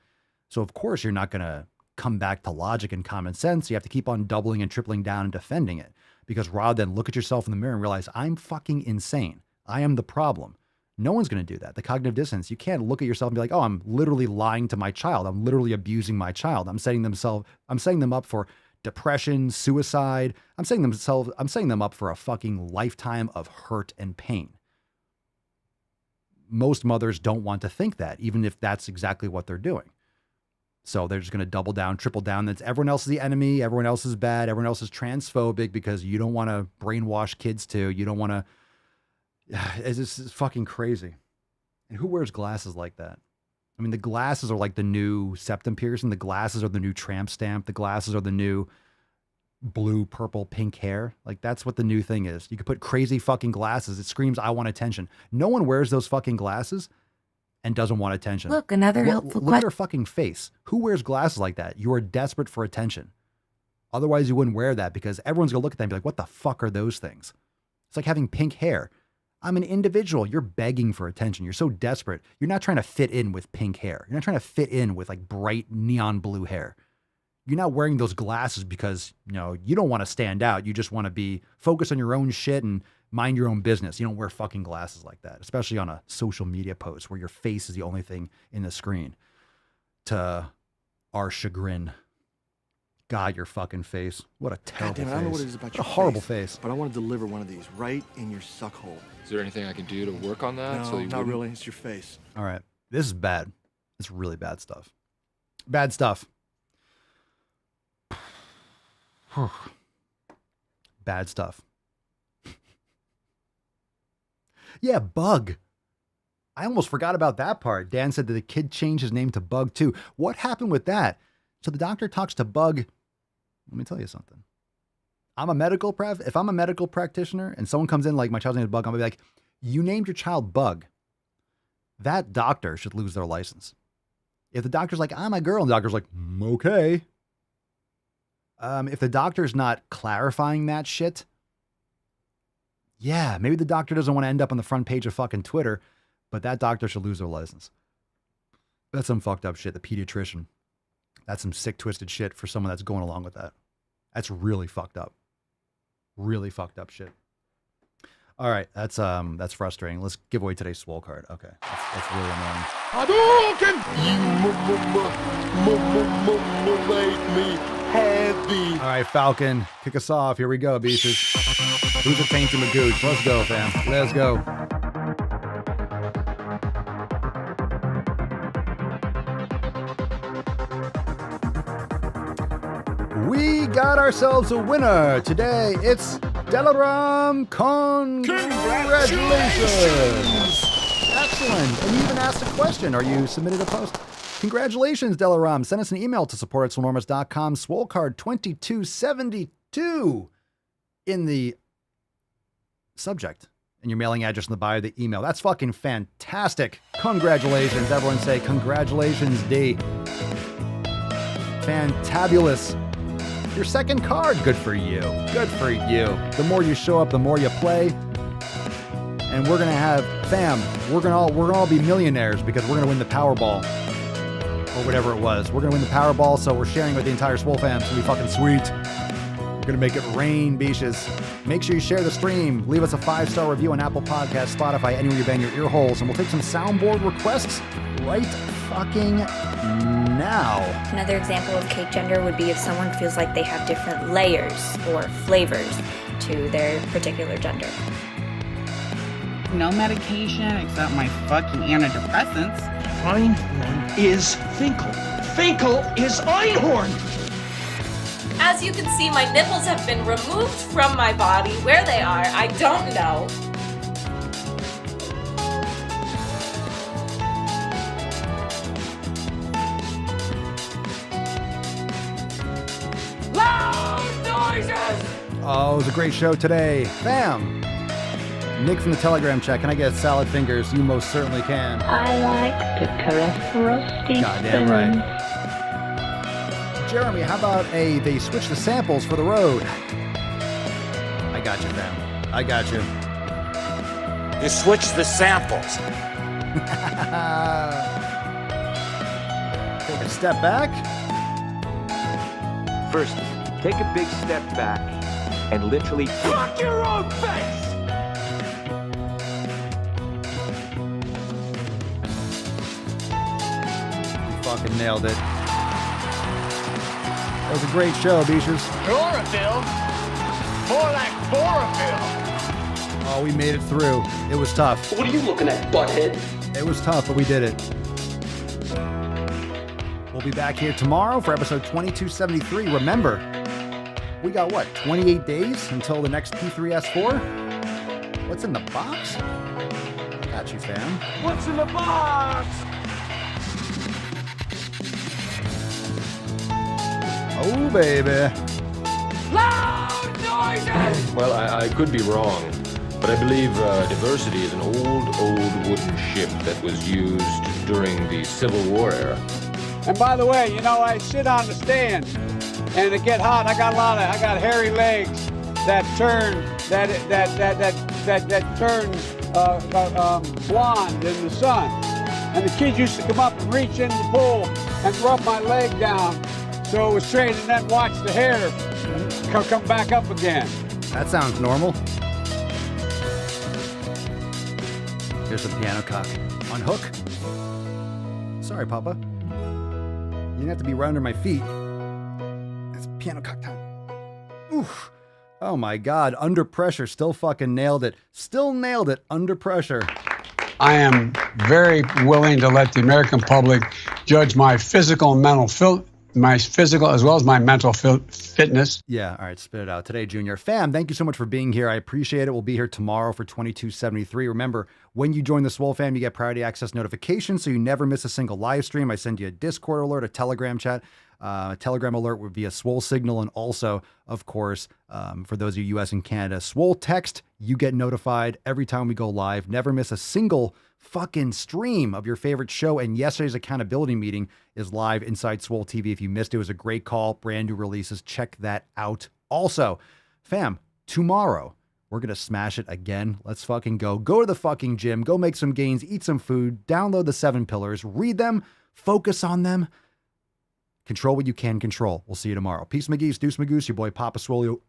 So of course you're not going to come back to logic and common sense. You have to keep on doubling and tripling down and defending it, because rather than look at yourself in the mirror and realize I'm fucking insane, I am the problem. No one's going to do that. The cognitive dissonance. You can't look at yourself and be like, oh, I'm literally lying to my child. I'm literally abusing my child. I'm setting them up for depression, suicide. I'm setting them up for a fucking lifetime of hurt and pain. Most mothers don't want to think that, even if that's exactly what they're doing. So they're just going to double down, triple down. That's everyone else is the enemy. Everyone else is bad. Everyone else is transphobic, because you don't want to brainwash kids too. You don't want to. It's fucking crazy. And who wears glasses like that? I mean, the glasses are like the new septum piercing. The glasses are the new tramp stamp. The glasses are the new blue, purple, pink hair. Like, that's what the new thing is. You could put crazy fucking glasses. It screams, I want attention. No one wears those fucking glasses and doesn't want attention. Look, another helpful Look at her fucking face. Who wears glasses like that? You are desperate for attention. Otherwise, you wouldn't wear that because everyone's going to look at them and be like, what the fuck are those things? It's like having pink hair. I'm an individual. You're begging for attention. You're so desperate. You're not trying to fit in with pink hair. You're not trying to fit in with like bright neon blue hair. You're not wearing those glasses because, you know, you don't want to stand out. You just want to be focused on your own shit and mind your own business. You don't wear fucking glasses like that, especially on a social media post where your face is the only thing in the screen. To our chagrin. God, your fucking face. What a terrible face. I don't know what it is about your a horrible face. But I want to deliver one of these right in your suck hole. Is there anything I can do to work on that? No, not really. It's your face. All right. This is bad. It's really bad stuff. Bad stuff. Bad stuff. Yeah, Bug. I almost forgot about that part. Dan said that the kid changed his name to Bug too. What happened with that? So the doctor talks to Bug. Let me tell you something. If I'm a medical practitioner and someone comes in like my child's name is Bug, I'm gonna be like, you named your child Bug. That doctor should lose their license. If the doctor's like, I'm a girl, and the doctor's like, okay. If the doctor's not clarifying that shit, yeah, maybe the doctor doesn't want to end up on the front page of fucking Twitter, but that doctor should lose their license. That's some fucked up shit. The pediatrician. That's some sick, twisted shit for someone that's going along with that. That's really fucked up. Really fucked up shit. All right, that's frustrating. Let's give away today's Swole card. Okay, that's really annoying. Make me happy. All right, Falcon, kick us off. Here we go, beaches. Who's a Tainty Magooch? Let's go, fam. Let's go. We got ourselves a winner. Today, it's Delaram. Congratulations. Excellent. And you even asked a question, or you submitted a post. Congratulations, Delaram. Send us an email to support@swolenormous.com. Swole card 2272 in the subject. And your mailing address in the bio of the email. That's fucking fantastic. Congratulations. Everyone say congratulations, D. Fantabulous. Your second card. Good for you. Good for you. The more you show up, the more you play. And we're going to have, fam, we're going to all be millionaires because we're going to win the Powerball. Or whatever it was. We're going to win the Powerball, so we're sharing with the entire Swole fam. It's going to be fucking sweet. We're going to make it rain, beaches. Make sure you share the stream. Leave us a 5-star review on Apple Podcasts, Spotify, anywhere you bang your ear holes. And we'll take some soundboard requests right fucking now. Another example of cake gender would be if someone feels like they have different layers or flavors to their particular gender. No medication except my fucking antidepressants. Einhorn is Finkel. Finkel is Einhorn! As you can see, my nipples have been removed from my body. Where they are, I don't know. Loud noises! Oh, it was a great show today. Fam! Nick from the Telegram chat, can I get salad fingers? You most certainly can. I like to caress rusty Goddamn spoons. right. Jeremy, how about they switch the samples for the road? I got you, fam. I got you. You switch the samples. Take a step back. First, take a big step back and literally fuck your own face! Fucking nailed it. That was a great show, Beachers. Chlorophyll? More like chlorophyll. Oh, we made it through. It was tough. What are you looking at, butthead? It was tough, but we did it. We'll be back here tomorrow for episode 2273. Remember, we got what, 28 days until the next P3S4? What's in the box? Got you, fam. What's in the box? Oh, baby. Loud noises! Well, I could be wrong, but I believe diversity is an old wooden ship that was used during the Civil War era. And by the way, you know, I sit on the stand, and it get hot. I got hairy legs that turn blonde in the sun. And the kids used to come up and reach in the pool and rub my leg down so it was straight, and then watch the hair come back up again. That sounds normal. Here's the piano cock. Unhook. Sorry, Papa. You didn't have to be right under my feet. It's piano cock time. Oof. Oh my God. Under pressure. Still fucking nailed it. Still nailed it under pressure. I am very willing to let the American public judge my physical and mental my physical as well as my mental fitness. Yeah, all right, spit it out. Today, Junior. Fam, thank you so much for being here. I appreciate it. We'll be here tomorrow for 2273. Remember, when you join the Swole fam, you get priority access notifications so you never miss a single live stream. I send you a Discord alert, a Telegram chat. A Telegram alert would be a Swole signal. And also, of course, for those of you US and Canada, Swole text, you get notified every time we go live. Never miss a single fucking stream of your favorite show. And yesterday's accountability meeting is live inside Swole TV. If you missed it, it was a great call. Brand new releases. Check that out. Also, fam, tomorrow, we're going to smash it again. Let's fucking go. Go to the fucking gym. Go make some gains. Eat some food. Download the 7 pillars. Read them. Focus on them. Control what you can control. We'll see you tomorrow. Peace, McGee's, Deuce Magoose, your boy Papa Swole.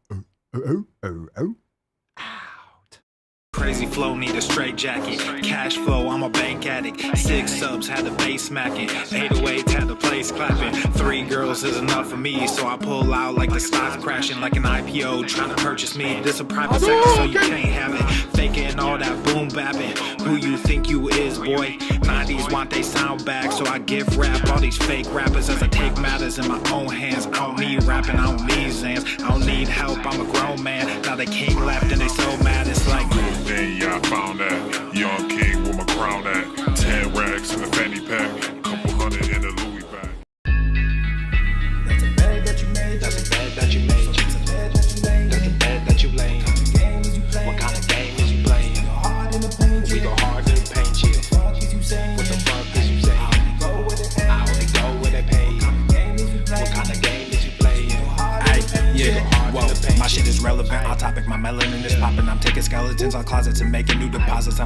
Crazy flow, need a straight jacket. Cash flow, I'm a bank addict. 6 subs, had the bass smacking. 808s, had the place clapping. 3 girls is enough for me, so I pull out like the stocks crashing. Like an IPO, trying to purchase me. This a private sector, so you can't have it. Faking all that boom bapping. Who you think you is, boy? 90s want they sound back, so I give rap all these fake rappers as I take matters in my own hands. I don't need rapping, I don't need Zans. I don't need help, I'm a grown man. Now they king left and they so mad, it's like... Yeah, I found that. Young king with my crown at. 10 racks in the fanny pack. Couple hundred in the Louis bag. That's a bed that you made. That's a bed that you made. That's a bed that you made. That's a bed that you laid. What kind of game is you playing? We go hard in the paint. We go hard in the paint. What the fuck is you saying? What the fuck is you saying? I only go where they pay. What kind of game is you playing? Yeah, whoa, my shit is relevant. On topic, my melanin is popping. I'm taking skeletons on closets and making new deposits.